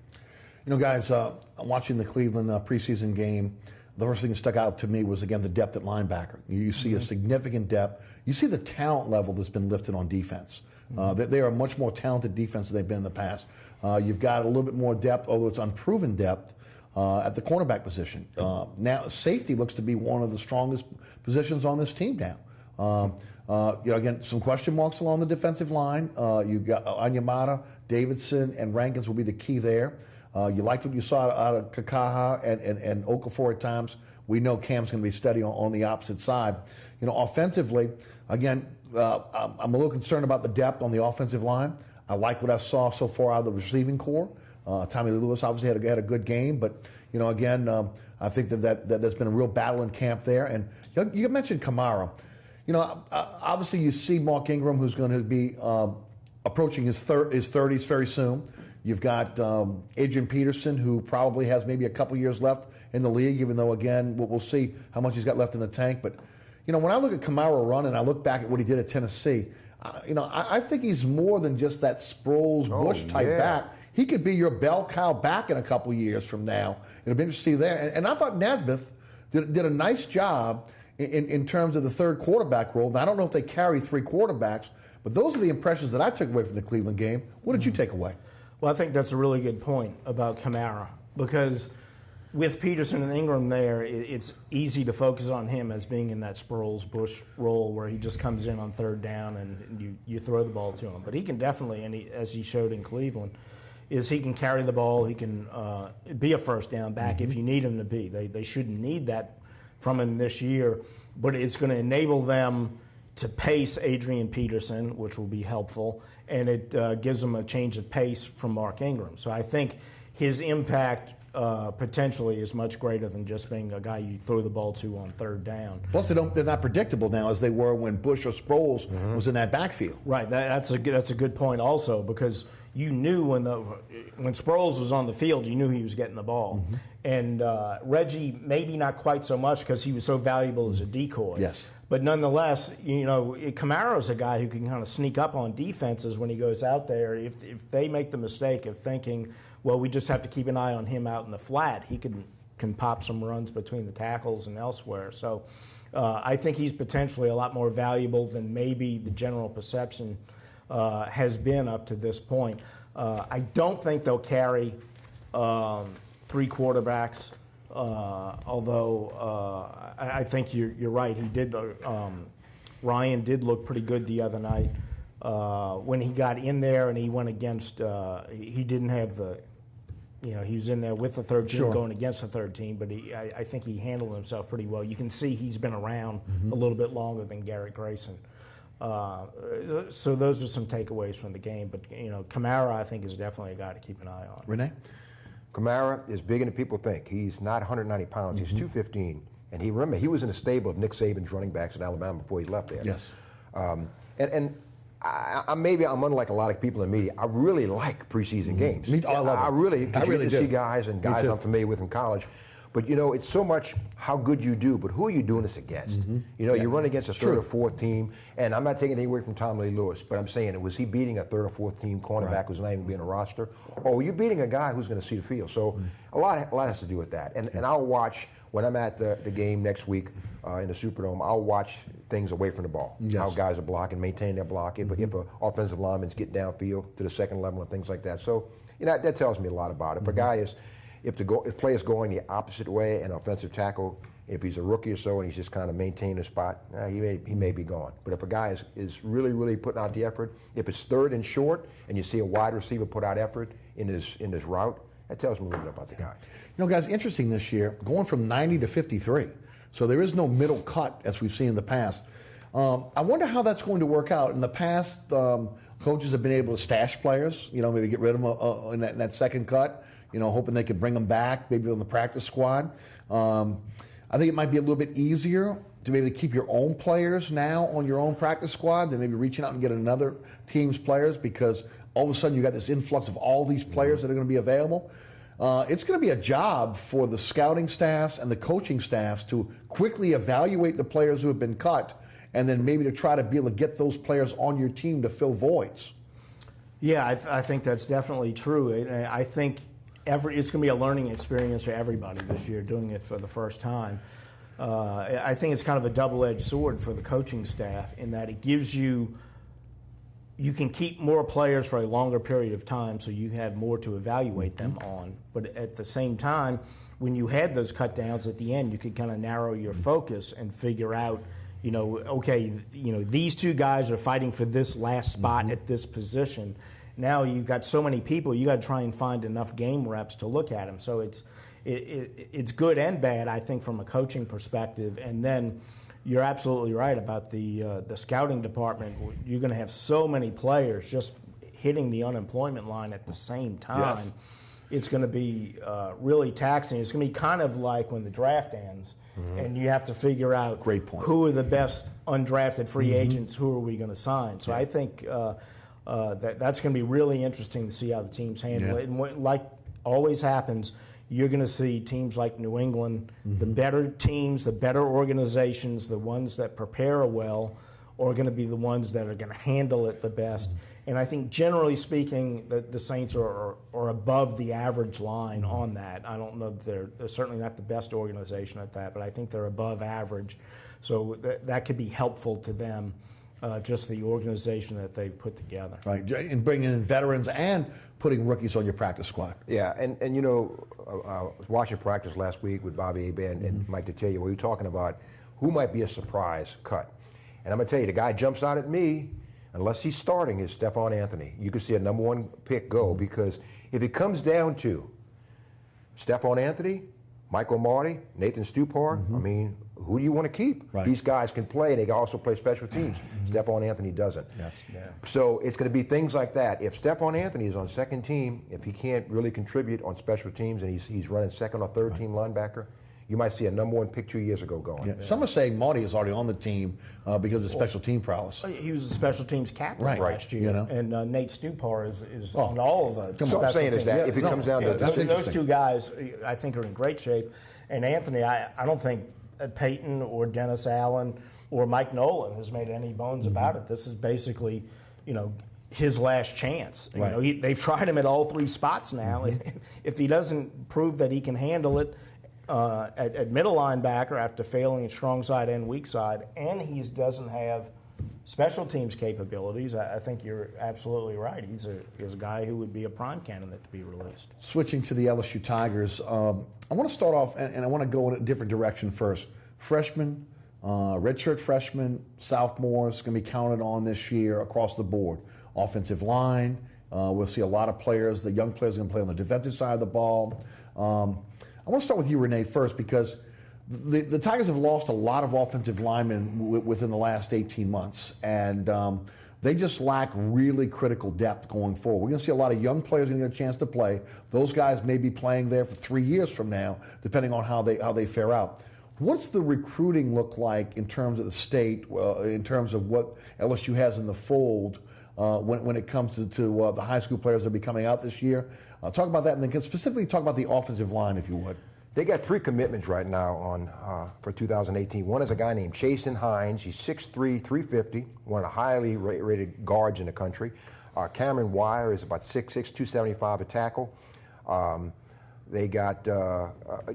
Guys, watching the Cleveland preseason game, the first thing that stuck out to me was, again, the depth at linebacker. You see a significant depth. You see the talent level that's been lifted on defense. They are a much more talented defense than they've been in the past. You've got a little bit more depth, although it's unproven depth, at the cornerback position. Now, safety looks to be one of the strongest positions on this team now. Again, some question marks along the defensive line. You've got Onyemata, Davidson, and Rankins will be the key there. You liked what you saw out of Kikaha and Okafor at times. We know Cam's going to be steady on the opposite side. Offensively, again, I'm a little concerned about the depth on the offensive line. I like what I saw so far out of the receiving core. Tommy Lewis obviously had a good game, but again, I think that there's been a real battle in camp there. And you mentioned Kamara. Obviously you see Mark Ingram, who's going to be approaching his 30s very soon. You've got Adrian Peterson, who probably has maybe a couple years left in the league, even though, again, we'll see how much he's got left in the tank. But, when I look at Kamara run and I look back at what he did at Tennessee, I think he's more than just that Sproles-Bush type back. He could be your bell cow back in a couple years from now. It'll be interesting to see there. And I thought Nesbitt did a nice job in terms of the third quarterback role. Now, I don't know if they carry three quarterbacks, but those are the impressions that I took away from the Cleveland game. What did you take away? Well, I think that's a really good point about Kamara, because with Peterson and Ingram there, it's easy to focus on him as being in that Sproles-Bush role where he just comes in on third down and you throw the ball to him. But he can definitely, and as he showed in Cleveland, is he can carry the ball. He can be a first down back if you need him to be. They shouldn't need that from him this year, but it's going to enable them to pace Adrian Peterson, which will be helpful, and it gives them a change of pace from Mark Ingram. So I think his impact potentially is much greater than just being a guy you throw the ball to on third down. Plus, they're not predictable now as they were when Bush or Sproles was in that backfield. Right, that's a good point also, because you knew when Sproles was on the field, you knew he was getting the ball. And Reggie, maybe not quite so much because he was so valuable as a decoy. Yes. But nonetheless, Camaro's a guy who can kind of sneak up on defenses when he goes out there. If they make the mistake of thinking, well, we just have to keep an eye on him out in the flat, he can pop some runs between the tackles and elsewhere. So I think he's potentially a lot more valuable than maybe the general perception has been up to this point. I don't think they'll carry three quarterbacks. Although I think you're right. He did. Ryan did look pretty good the other night when he got in there and he went against. He didn't have the. He was in there with the third team going against the third team, but I think he handled himself pretty well. You can see he's been around a little bit longer than Garrett Grayson. So those are some takeaways from the game. But Kamara, I think, is definitely a guy to keep an eye on. Renee? Kamara is bigger than people think. He's not 190 pounds. He's 215. And he was in the stable of Nick Saban's running backs in Alabama before he left there. Yes. Maybe I'm unlike a lot of people in the media. I really like preseason games. I love it. I really do. See guys I'm familiar with in college. But, it's so much how good you do, but who are you doing this against? You run against a third or fourth team, and I'm not taking anything away from Tom Lee Lewis, but I'm saying, was he beating a third or fourth team cornerback who's not even being a roster? Or you're beating a guy who's going to see the field? So a lot has to do with that. And I'll watch, when I'm at the game next week in the Superdome, I'll watch things away from the ball, how guys are blocking, maintaining their block, if an offensive lineman's get downfield to the second level and things like that. So that tells me a lot about it. If a guy is, if players going the opposite way, an offensive tackle, if he's a rookie or so and he's just kind of maintaining a spot, he may be gone. But if a guy is really, really putting out the effort, if it's third and short and you see a wide receiver put out effort in his route, that tells me a little bit about the guy. Guys, interesting this year, going from 90 to 53. So there is no middle cut as we've seen in the past. I wonder how that's going to work out. In the past, coaches have been able to stash players, maybe get rid of them in that second cut, hoping they could bring them back, maybe on the practice squad. I think it might be a little bit easier to be able to keep your own players now on your own practice squad than maybe reaching out and get another team's players, because all of a sudden you got this influx of all these players that are going to be available. It's going to be a job for the scouting staffs and the coaching staffs to quickly evaluate the players who have been cut and then maybe to try to be able to get those players on your team to fill voids. Yeah, I think that's definitely true. I think it's going to be a learning experience for everybody this year, doing it for the first time. I think it's kind of a double-edged sword for the coaching staff in that it gives you can keep more players for a longer period of time, so you have more to evaluate them on. But at the same time, when you had those cut downs at the end, you could kind of narrow your focus and figure out, these two guys are fighting for this last spot at this position. Now you've got so many people, you got to try and find enough game reps to look at them. So it's good and bad, I think, from a coaching perspective. And then you're absolutely right about the scouting department. You're going to have so many players just hitting the unemployment line at the same time. Yes. It's going to be really taxing. It's going to be kind of like when the draft ends, and you have to figure out who are the best undrafted free agents, who are we going to sign. So I think That's going to be really interesting to see how the teams handle it. And like always happens, you're going to see teams like New England, the better teams, the better organizations, the ones that prepare well, are going to be the ones that are going to handle it the best. And I think, generally speaking, the Saints are above the average line on that. I don't know that they're certainly not the best organization at that, but I think they're above average. So that could be helpful to them, just the organization that they've put together. Right, and bringing in veterans and putting rookies on your practice squad. Yeah, and you know, I was watching practice last week with Bobby Abe and Mike Detillier. We were talking about who might be a surprise cut. And I'm going to tell you, the guy jumps out at me, unless he's starting, is Stephon Anthony. You could see a number one pick go, because if it comes down to Stephon Anthony, Michael Marty, Nathan Stupar, I mean, who do you want to keep? Right. These guys can play, and they can also play special teams. Stephon Anthony doesn't. Yes. Yeah. So it's going to be things like that. If Stephon Anthony is on second team, if he can't really contribute on special teams, and he's running second or third team linebacker, you might see a number one pick 2 years ago going. Yeah. Some are saying Marty is already on the team because of special team prowess. He was a special teams captain last year, you know? and Nate Stupar is on all of the So special I'm saying teams. is that if it comes down to those two guys, I think are in great shape. And Anthony, I don't think Peyton or Dennis Allen or Mike Nolan has made any bones about it. This is basically, his last chance. Right. They've tried him at all three spots now. If he doesn't prove that he can handle it at middle linebacker after failing at strong side and weak side, and he doesn't have special teams capabilities, I think you're absolutely right. He's a guy who would be a prime candidate to be released. Switching to the LSU Tigers, I want to start off, and I want to go in a different direction first. Freshmen, redshirt freshmen, sophomores going to be counted on this year across the board. Offensive line, we'll see a lot of players. The young players are going to play on the defensive side of the ball. I want to start with you, Rene, first, because the Tigers have lost a lot of offensive linemen within the last 18 months, and they just lack really critical depth going forward. We're going to see a lot of young players going to get a chance to play. Those guys may be playing there for 3 years from now, depending on how they fare out. What's the recruiting look like in terms of the state, in terms of what LSU has in the fold when it comes to the high school players that will be coming out this year? Talk about that, and then specifically talk about the offensive line, if you would. They got 3 commitments right now on for 2018. One is a guy named Chasen Hines. He's 6'3", 350, one of the highly rated guards in the country. Cameron Wire is about 6'6", 275 a tackle. They got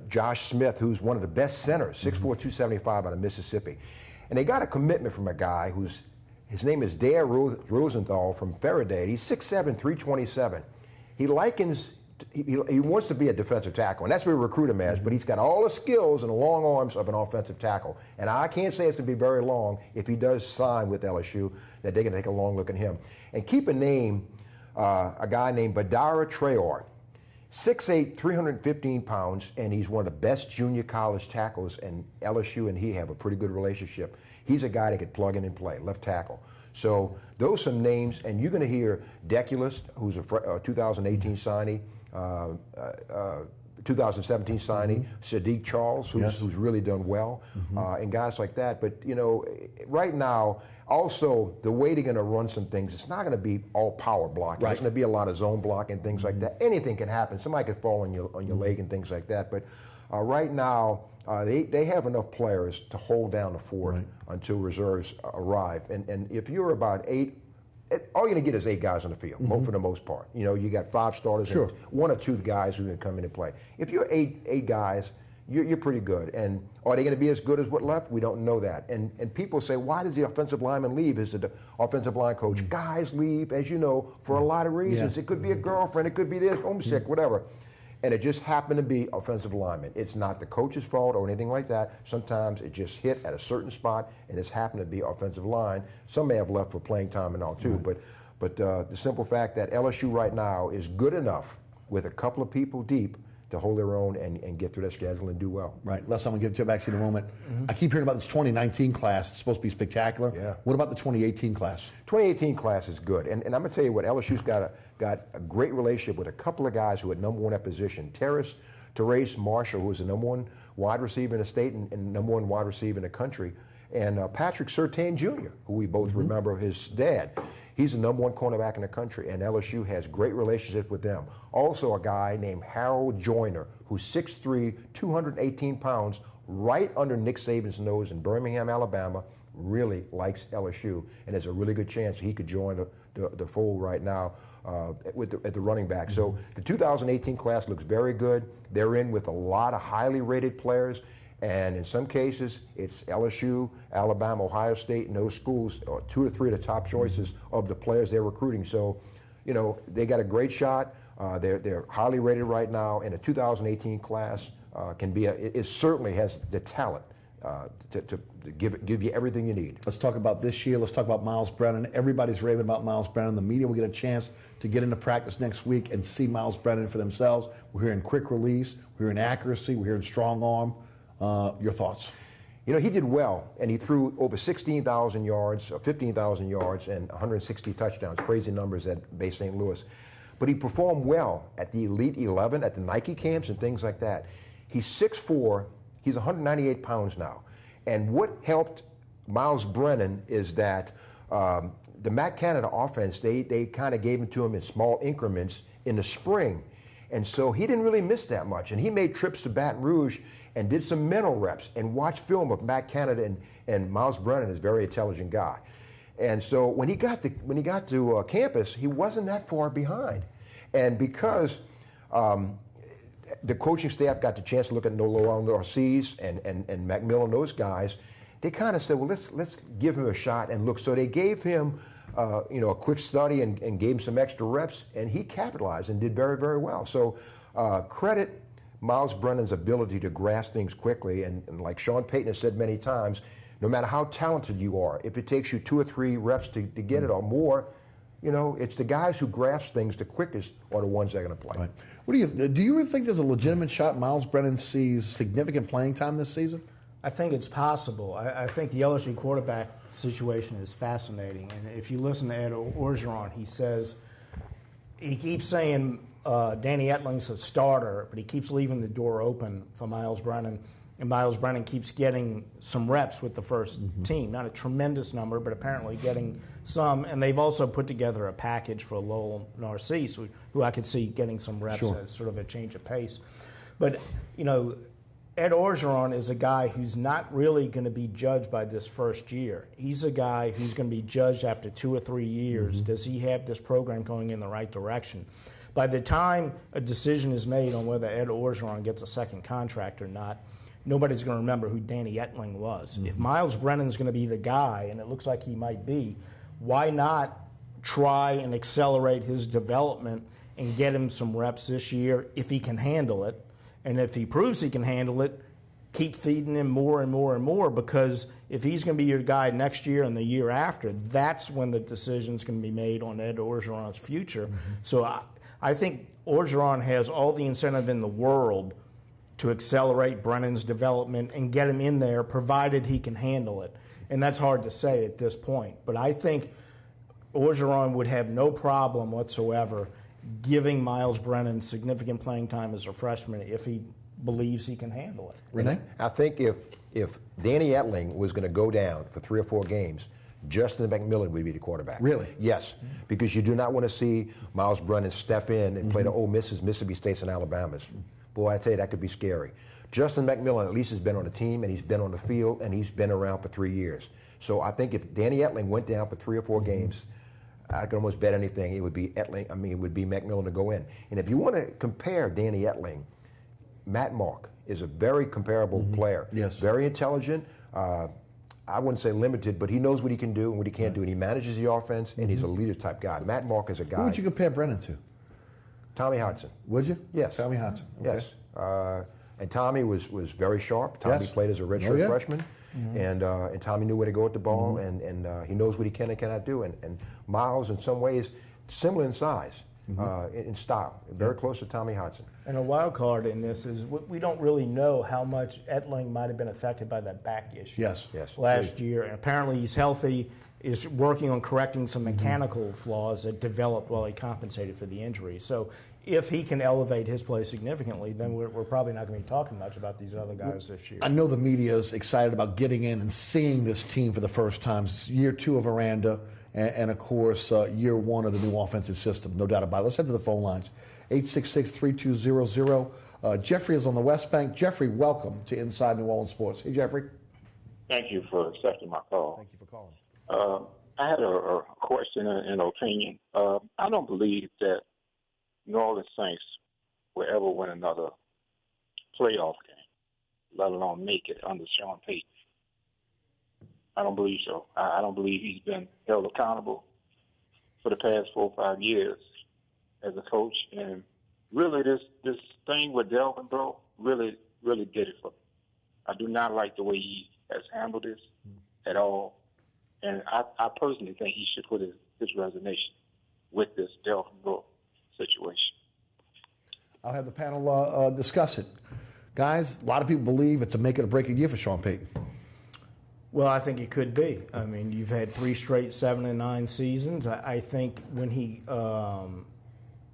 Josh Smith, who's one of the best centers, 6'4", 275 out of Mississippi. And they got a commitment from a guy his name is Dare Rosenthal from Faraday. He's 6'7", 327. He wants to be a defensive tackle, and that's what we recruit him as, but he's got all the skills and the long arms of an offensive tackle. And I can't say it's going to be very long if he does sign with LSU, that they're going to take a long look at him. And keep a guy named Badara Traore, 6'8", 315 pounds, and he's one of the best junior college tackles, and LSU and he have a pretty good relationship. He's a guy that could plug in and play, left tackle. So those are some names, and you're going to hear Deculus, who's a 2018 signee, 2017 signee, Sadiq Charles, who's really done well, and guys like that. But, right now, also, the way they're going to run some things, it's not going to be all power blocking. Right. It's going to be a lot of zone block and things like that. Anything can happen. Somebody could fall on your leg and things like that. But right now, they have enough players to hold down the fort until reserves arrive. And if you're about 8, all you're going to get is 8 guys on the field, for the most part. You got 5 starters and 1 or 2 guys who are going to come in and play. If you're 8 guys, you're pretty good. And are they going to be as good as what left? We don't know that. And people say, why does the offensive lineman leave? Is the offensive line coach? Guys leave, as you know, for a lot of reasons. It could be a girlfriend. It could be this, homesick, whatever. And it just happened to be offensive lineman. It's not the coach's fault or anything like that. Sometimes it just hit at a certain spot, and it's happened to be offensive line. Some may have left for playing time and all, too. But the simple fact that LSU right now is good enough with a couple of people deep to hold their own and get through their schedule and do well. Right. Les, I'm going to get back to you in a moment. I keep hearing about this 2019 class. It's supposed to be spectacular. Yeah. What about the 2018 class? 2018 class is good. And I'm going to tell you what, LSU's got a great relationship with a couple of guys who are number one at position. Terrace Marshall, who is the number 1 wide receiver in the state and number 1 wide receiver in the country. And Patrick Surtain Jr., who we both remember his dad. He's the #1 cornerback in the country, and LSU has great relationships with them. Also a guy named Harold Joyner, who's 6'3", 218 pounds, right under Nick Saban's nose in Birmingham, Alabama, really likes LSU, and there's a really good chance he could join the fold right now at the running back. So the 2018 class looks very good. They're in with a lot of highly rated players, and in some cases, it's LSU, Alabama, Ohio State, and those schools are 2 or 3 of the top choices of the players they're recruiting. So, you know, they got a great shot. They're highly rated right now, and the 2018 class it certainly has the talent to give you everything you need. Let's talk about this year. Let's talk about Miles Brennan. Everybody's raving about Miles Brennan. The media will get a chance to get into practice next week and see Miles Brennan for themselves. We're hearing quick release. We're hearing accuracy. We're hearing strong arm. Your thoughts? You know, he did well, and he threw over 16,000 yards, 15,000 yards, and 160 touchdowns. Crazy numbers at Bay St. Louis. But he performed well at the Elite 11, at the Nike camps, and things like that. He's 6'4". He's 198 pounds now. And what helped Miles Brennan is that the Matt Canada offense, they kind of gave it to him in small increments in the spring. And so he didn't really miss that much. And he made trips to Baton Rouge and did some mental reps and watched film of Matt Canada, and Miles Brennan is a very intelligent guy. And so when he got to campus, he wasn't that far behind. And because the coaching staff got the chance to look at Nolan Narcisse and McMillan, those guys, they kind of said, well, let's give him a shot and look. So they gave him a quick study and gave him some extra reps, and he capitalized and did very, very well. So credit Miles Brennan's ability to grasp things quickly, and like Sean Payton has said many times, no matter how talented you are, if it takes you 2 or 3 reps to get it or more, you know, it's the guys who grasp things the quickest are the ones that are going to play. Right. What do you think there's a legitimate shot Miles Brennan sees significant playing time this season? I think it's possible. I think the LSU quarterback situation is fascinating. And if you listen to Ed Orgeron, he keeps saying Danny Etling's a starter, but he keeps leaving the door open for Miles Brennan. And Miles Brennan keeps getting some reps with the first team. Not a tremendous number, but apparently getting some. And they've also put together a package for Lowell Narcisse, who I could see getting some reps as sort of a change of pace. But, you know, Ed Orgeron is a guy who's not really going to be judged by this first year. He's a guy who's going to be judged after 2 or 3 years. Does he have this program going in the right direction? By the time a decision is made on whether Ed Orgeron gets a second contract or not, nobody's going to remember who Danny Etling was. If Miles Brennan's going to be the guy, and it looks like he might be, why not try and accelerate his development and get him some reps this year if he can handle it? And if he proves he can handle it, keep feeding him more and more and more, because if he's going to be your guy next year and the year after, that's when the decision's going to be made on Ed Orgeron's future. So I think Orgeron has all the incentive in the world to accelerate Brennan's development and get him in there, provided he can handle it. And that's hard to say at this point. But I think Orgeron would have no problem whatsoever giving Miles Brennan significant playing time as a freshman if he believes he can handle it. Rene? I think if Danny Etling was going to go down for 3 or 4 games, Justin McMillan would be the quarterback. Really? Yes, because you do not want to see Miles Brennan step in and play the Ole Misses, Mississippi States, and Alabamas. Boy, I tell you, that could be scary. Justin McMillan at least has been on the team, and he's been on the field, and he's been around for 3 years. So I think if Danny Etling went down for 3 or 4 games, I could almost bet anything it would be Etling. I mean, it would be McMillan to go in. And if you want to compare Danny Etling, Matt Mark is a very comparable player. Yes. Very intelligent. I wouldn't say limited, but he knows what he can do and what he can't do. And he manages the offense, and he's a leader-type guy. Matt Mark is a guy. Who would you compare Brennan to? Tommy Hodson. Would you? Yes. Tommy Hodson. Okay. Yes. And Tommy was very sharp. Tommy played as a redshirt freshman. And Tommy knew where to go with the ball, and he knows what he can and cannot do. And Miles, in some ways, similar in size, in style, very close to Tommy Hodson. And a wild card in this is we don't really know how much Etling might have been affected by that back issue last year. And apparently he's healthy, is working on correcting some mechanical flaws that developed while he compensated for the injury. So if he can elevate his play significantly, then we're probably not going to be talking much about these other guys this year. I know the media is excited about getting in and seeing this team for the first time. It's year 2 of Aranda, and of course, year one of the new offensive system. No doubt about it. Let's head to the phone lines. 866-3200. Jeffrey is on the West Bank. Jeffrey, welcome to Inside New Orleans Sports. Hey, Jeffrey. Thank you for accepting my call. Thank you for calling. I had a question and opinion. I don't believe that New Orleans Saints will ever win another playoff game, let alone make it under Sean Payton. I don't believe so. I don't believe he's been held accountable for the past 4 or 5 years as a coach. And really, this thing with Delvin, bro, really did it for me. I do not like the way he has handled this at all. And I personally think he should put his resignation with this Delvin Bro situation. I'll have the panel discuss it. Guys, a lot of people believe it's a make it or break it year for Sean Payton. Well, I think it could be. I mean, you've had 3 straight 7-9 seasons. I think when he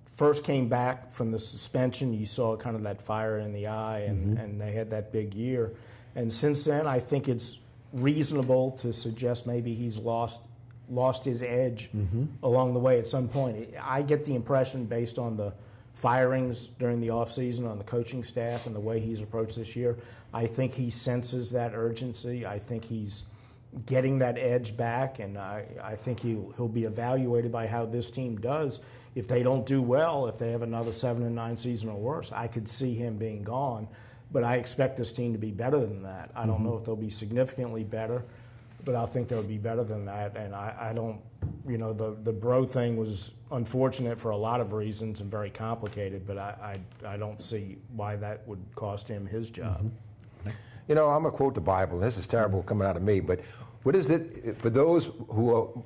first came back from the suspension, you saw kind of that fire in the eye, and they had that big year. And since then, I think it's reasonable to suggest maybe he's lost his edge along the way at some point. I get the impression, based on the firings during the offseason on the coaching staff and the way he's approached this year, I think he senses that urgency. I think he's getting that edge back, and I think he'll be evaluated by how this team does. If they don't do well, if they have another 7-9 season or worse, I could see him being gone. But I expect this team to be better than that. I don't know if they'll be significantly better, but I think they'll be better than that. And I don't, the Bro thing was unfortunate for a lot of reasons and very complicated, but I don't see why that would cost him his job. I'm going to quote the Bible. This is terrible coming out of me, but what is it for those who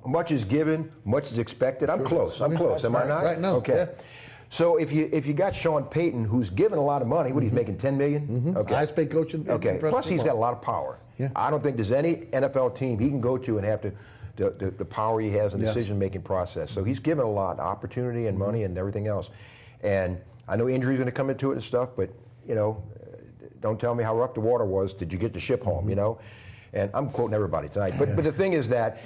much is given, much is expected? I'm close. I'm close. Am I not? Right, no. Okay. Yeah. So if you got Sean Payton, who's given a lot of money, what he's making $10 million? Okay. Highest paid coach in Plus he's got a lot of power. Yeah. I don't think there's any NFL team he can go to and have the power he has in the decision-making process. So he's given a lot, opportunity and money and everything else. And I know injuries are going to come into it and stuff, but don't tell me how rough the water was. Did you get the ship home? And I'm quoting everybody tonight. But the thing is that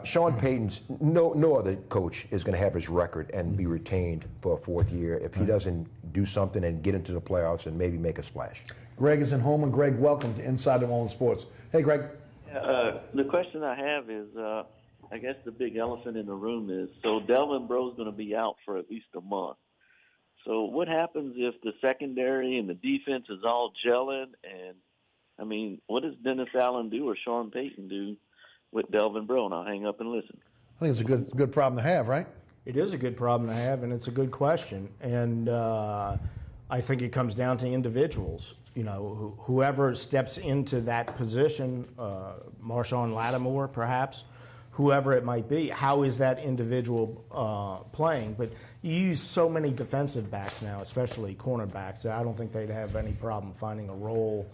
Sean Payton's no other coach is going to have his record and be retained for a 4th year if he doesn't do something and get into the playoffs and maybe make a splash. Greg is in home, and Greg, welcome to Inside New Orleans Sports. Hey, Greg. The question I have is, I guess the big elephant in the room is, so Delvin Bro's going to be out for at least a month. So what happens if the secondary and the defense is all gelling? And, I mean, what does Dennis Allen do or Sean Payton do with Delvin Bro? And I'll hang up and listen. I think it's a good problem to have, right? It is a good problem to have, and it's a good question. And I think it comes down to individuals. Whoever steps into that position, Marshawn Lattimore perhaps, whoever it might be, how is that individual playing? But you use so many defensive backs now, especially cornerbacks, that I don't think they'd have any problem finding a role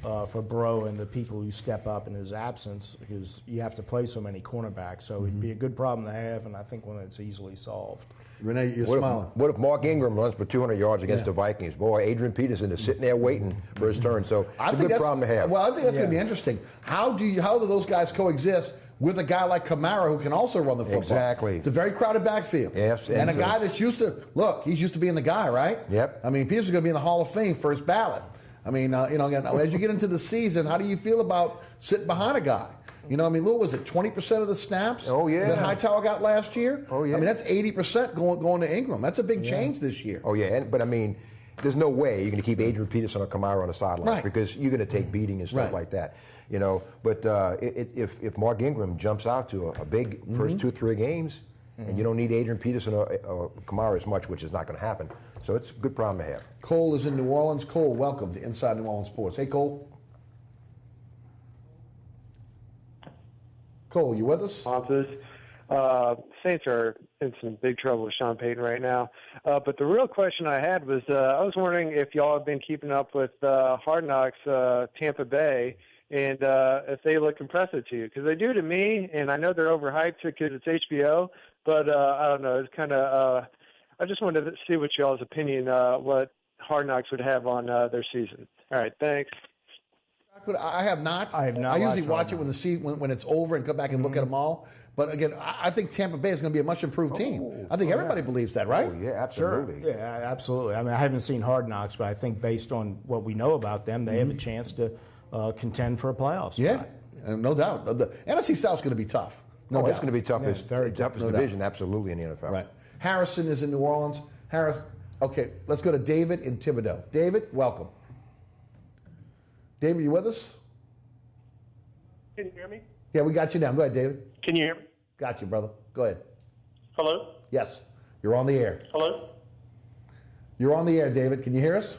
for Bro and the people who step up in his absence, because you have to play so many cornerbacks. So it'd be a good problem to have, and I think one that's easily solved. Rene, you're smiling. What if Mark Ingram runs for 200 yards against the Vikings? Boy, Adrian Peterson is sitting there waiting for his turn. So it's a good problem to have. Well, I think that's going to be interesting. How do those guys coexist with a guy like Kamara who can also run the football? Exactly. It's a very crowded backfield. Yes. And a guy that's used to being the guy, right? Yep. I mean, Peterson's going to be in the Hall of Fame first ballot. I mean, again, as you get into the season, how do you feel about sitting behind a guy? What was it, 20% of the snaps that Hightower got last year? Oh, yeah. I mean, that's 80% going to Ingram. That's a big change this year. Oh, yeah. But, I mean, there's no way you're going to keep Adrian Peterson or Kamara on the sidelines because you're going to take beating and stuff like that. But if Mark Ingram jumps out to a big first 2-3 games, and you don't need Adrian Peterson or Kamara as much, which is not going to happen. So it's a good problem to have. Cole is in New Orleans. Cole, welcome to Inside New Orleans Sports. Hey, Cole. Cole, you with us? Saints are in some big trouble with Sean Payton right now. But the real question I had was, I was wondering if y'all have been keeping up with Hard Knocks Tampa Bay, and if they look impressive to you. Because they do to me, and I know they're overhyped because it's HBO, but I don't know. It's kind of I just wanted to see what y'all's opinion, what Hard Knocks would have on their season. All right, thanks. I have not. I have not. I usually watched watch it when it's over and come back and look at them all. But again, I think Tampa Bay is going to be a much improved team. I think everybody believes that, right? Oh, yeah, absolutely. Sure. Yeah, absolutely. I mean, I haven't seen Hard Knocks, but I think based on what we know about them, they have a chance to contend for a playoff spot. Yeah, no doubt. The NFC South is going to be tough. No doubt. It's going to be tough. It's very toughest No division, absolutely, in the NFL. Right. Harrison is in New Orleans. Harris, okay, let's go to David in Thibodeau. David, welcome. David, you with us? Can you hear me? Yeah, we got you now. Go ahead, David. Can you hear me? Got you, brother. Go ahead. Hello? Yes, you're on the air. Hello? You're on the air, David. Can you hear us?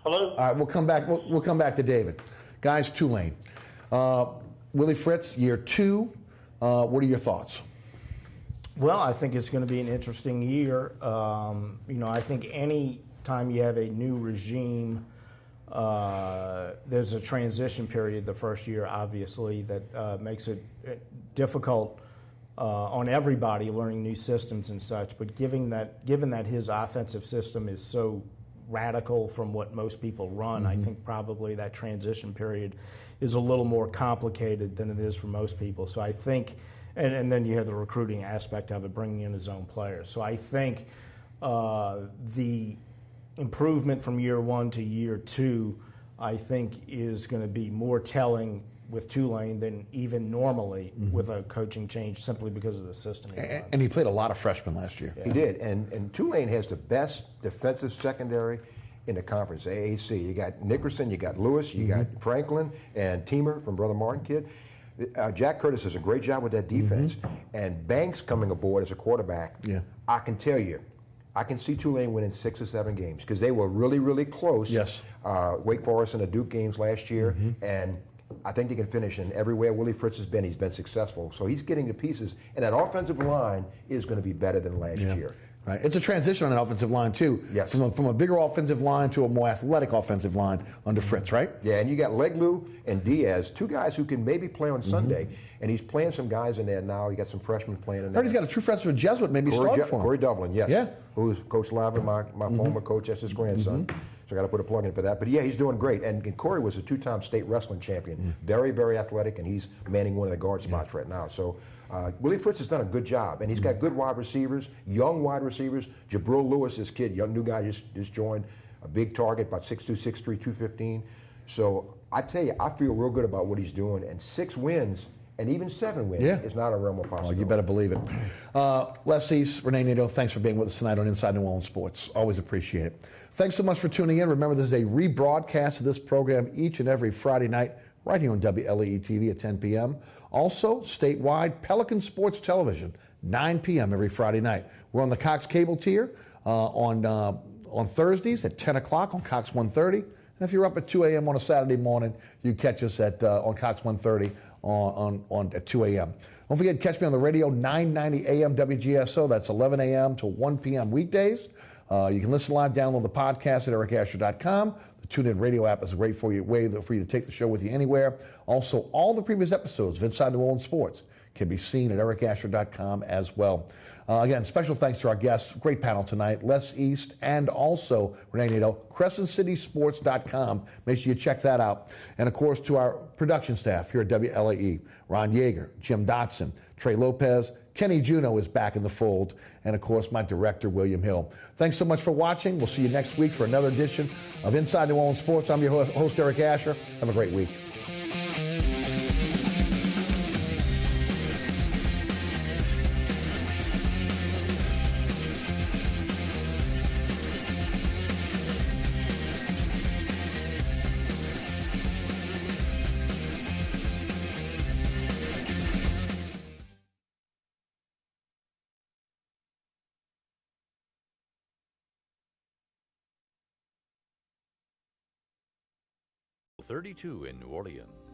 Hello? All right, we'll come back. We'll come back to David. Guys, Tulane. Willie Fritz, year 2. What are your thoughts? Well, I think it's going to be an interesting year. I think any time you have a new regime, there's a transition period the first year, obviously, that makes it difficult on everybody learning new systems and such. But given that his offensive system is so radical from what most people run, I think probably that transition period is a little more complicated than it is for most people. So I think, and then you have the recruiting aspect of it, bringing in his own players. So I think the improvement from year 1 to year 2, I think, is going to be more telling with Tulane than even normally with a coaching change, simply because of the system. And he played a lot of freshmen last year. He did, and Tulane has the best defensive secondary in the conference, AAC. You got Nickerson, you got Lewis, you got Franklin, and Teamer from Brother Martin kid. Jack Curtis does a great job with that defense, and Banks coming aboard as a quarterback. Yeah. I can tell you, I can see Tulane winning 6 or 7 games because they were really, really close. Yes. Wake Forest and the Duke games last year, and I think they can finish. And everywhere Willie Fritz has been, he's been successful. So he's getting the pieces, and that offensive line is going to be better than last year. Right. It's a transition on an offensive line, too. Yes. From a bigger offensive line to a more athletic offensive line under Fritz, right? Yeah, and you got Leglu and Diaz, 2 guys who can maybe play on Sunday, and he's playing some guys in there now. You got some freshmen playing in there. I heard he's got a true freshman Jesuit maybe starting for him. Corey Dublin, yes. Yeah. Who's Coach Lavin, my former coach, that's his grandson. So I got to put a plug in for that. But yeah, he's doing great. And Corey was a 2-time state wrestling champion. Very, very athletic, and he's manning one of the guard spots right now. So Willie Fritz has done a good job, and he's got good wide receivers, young wide receivers. Jabril Lewis, this kid, young new guy, just joined, a big target, about 6'2", 6'3", 215. So I tell you, I feel real good about what he's doing. And 6 wins and even 7 wins is not a realm of possibility. Oh, you better believe it. Les East, Rene, Nadeau, thanks for being with us tonight on Inside New Orleans Sports. Always appreciate it. Thanks so much for tuning in. Remember, this is a rebroadcast of this program each and every Friday night right here on WLAE-TV at 10 p.m. Also, statewide, Pelican Sports Television, 9 p.m. every Friday night. We're on the Cox cable tier on Thursdays at 10 o'clock on Cox 130. And if you're up at 2 a.m. on a Saturday morning, you catch us at on Cox 130 at 2 a.m. Don't forget to catch me on the radio, 990 a.m. WGSO. That's 11 a.m. to 1 p.m. weekdays. You can listen live, download the podcast at ericasher.com. The TuneIn Radio app is a great way for you to take the show with you anywhere. Also, all the previous episodes of Inside New Orleans Sports can be seen at ericasher.com as well. Again, special thanks to our guests. Great panel tonight, Les East and also Rene Nadeau, CrescentCitySports.com. Make sure you check that out. And, of course, to our production staff here at WLAE, Ron Yeager, Jim Dotson, Trey Lopez, Kenny Juno is back in the fold, and, of course, my director, William Hill. Thanks so much for watching. We'll see you next week for another edition of Inside New Orleans Sports. I'm your host, Eric Asher. Have a great week. .32 in New Orleans.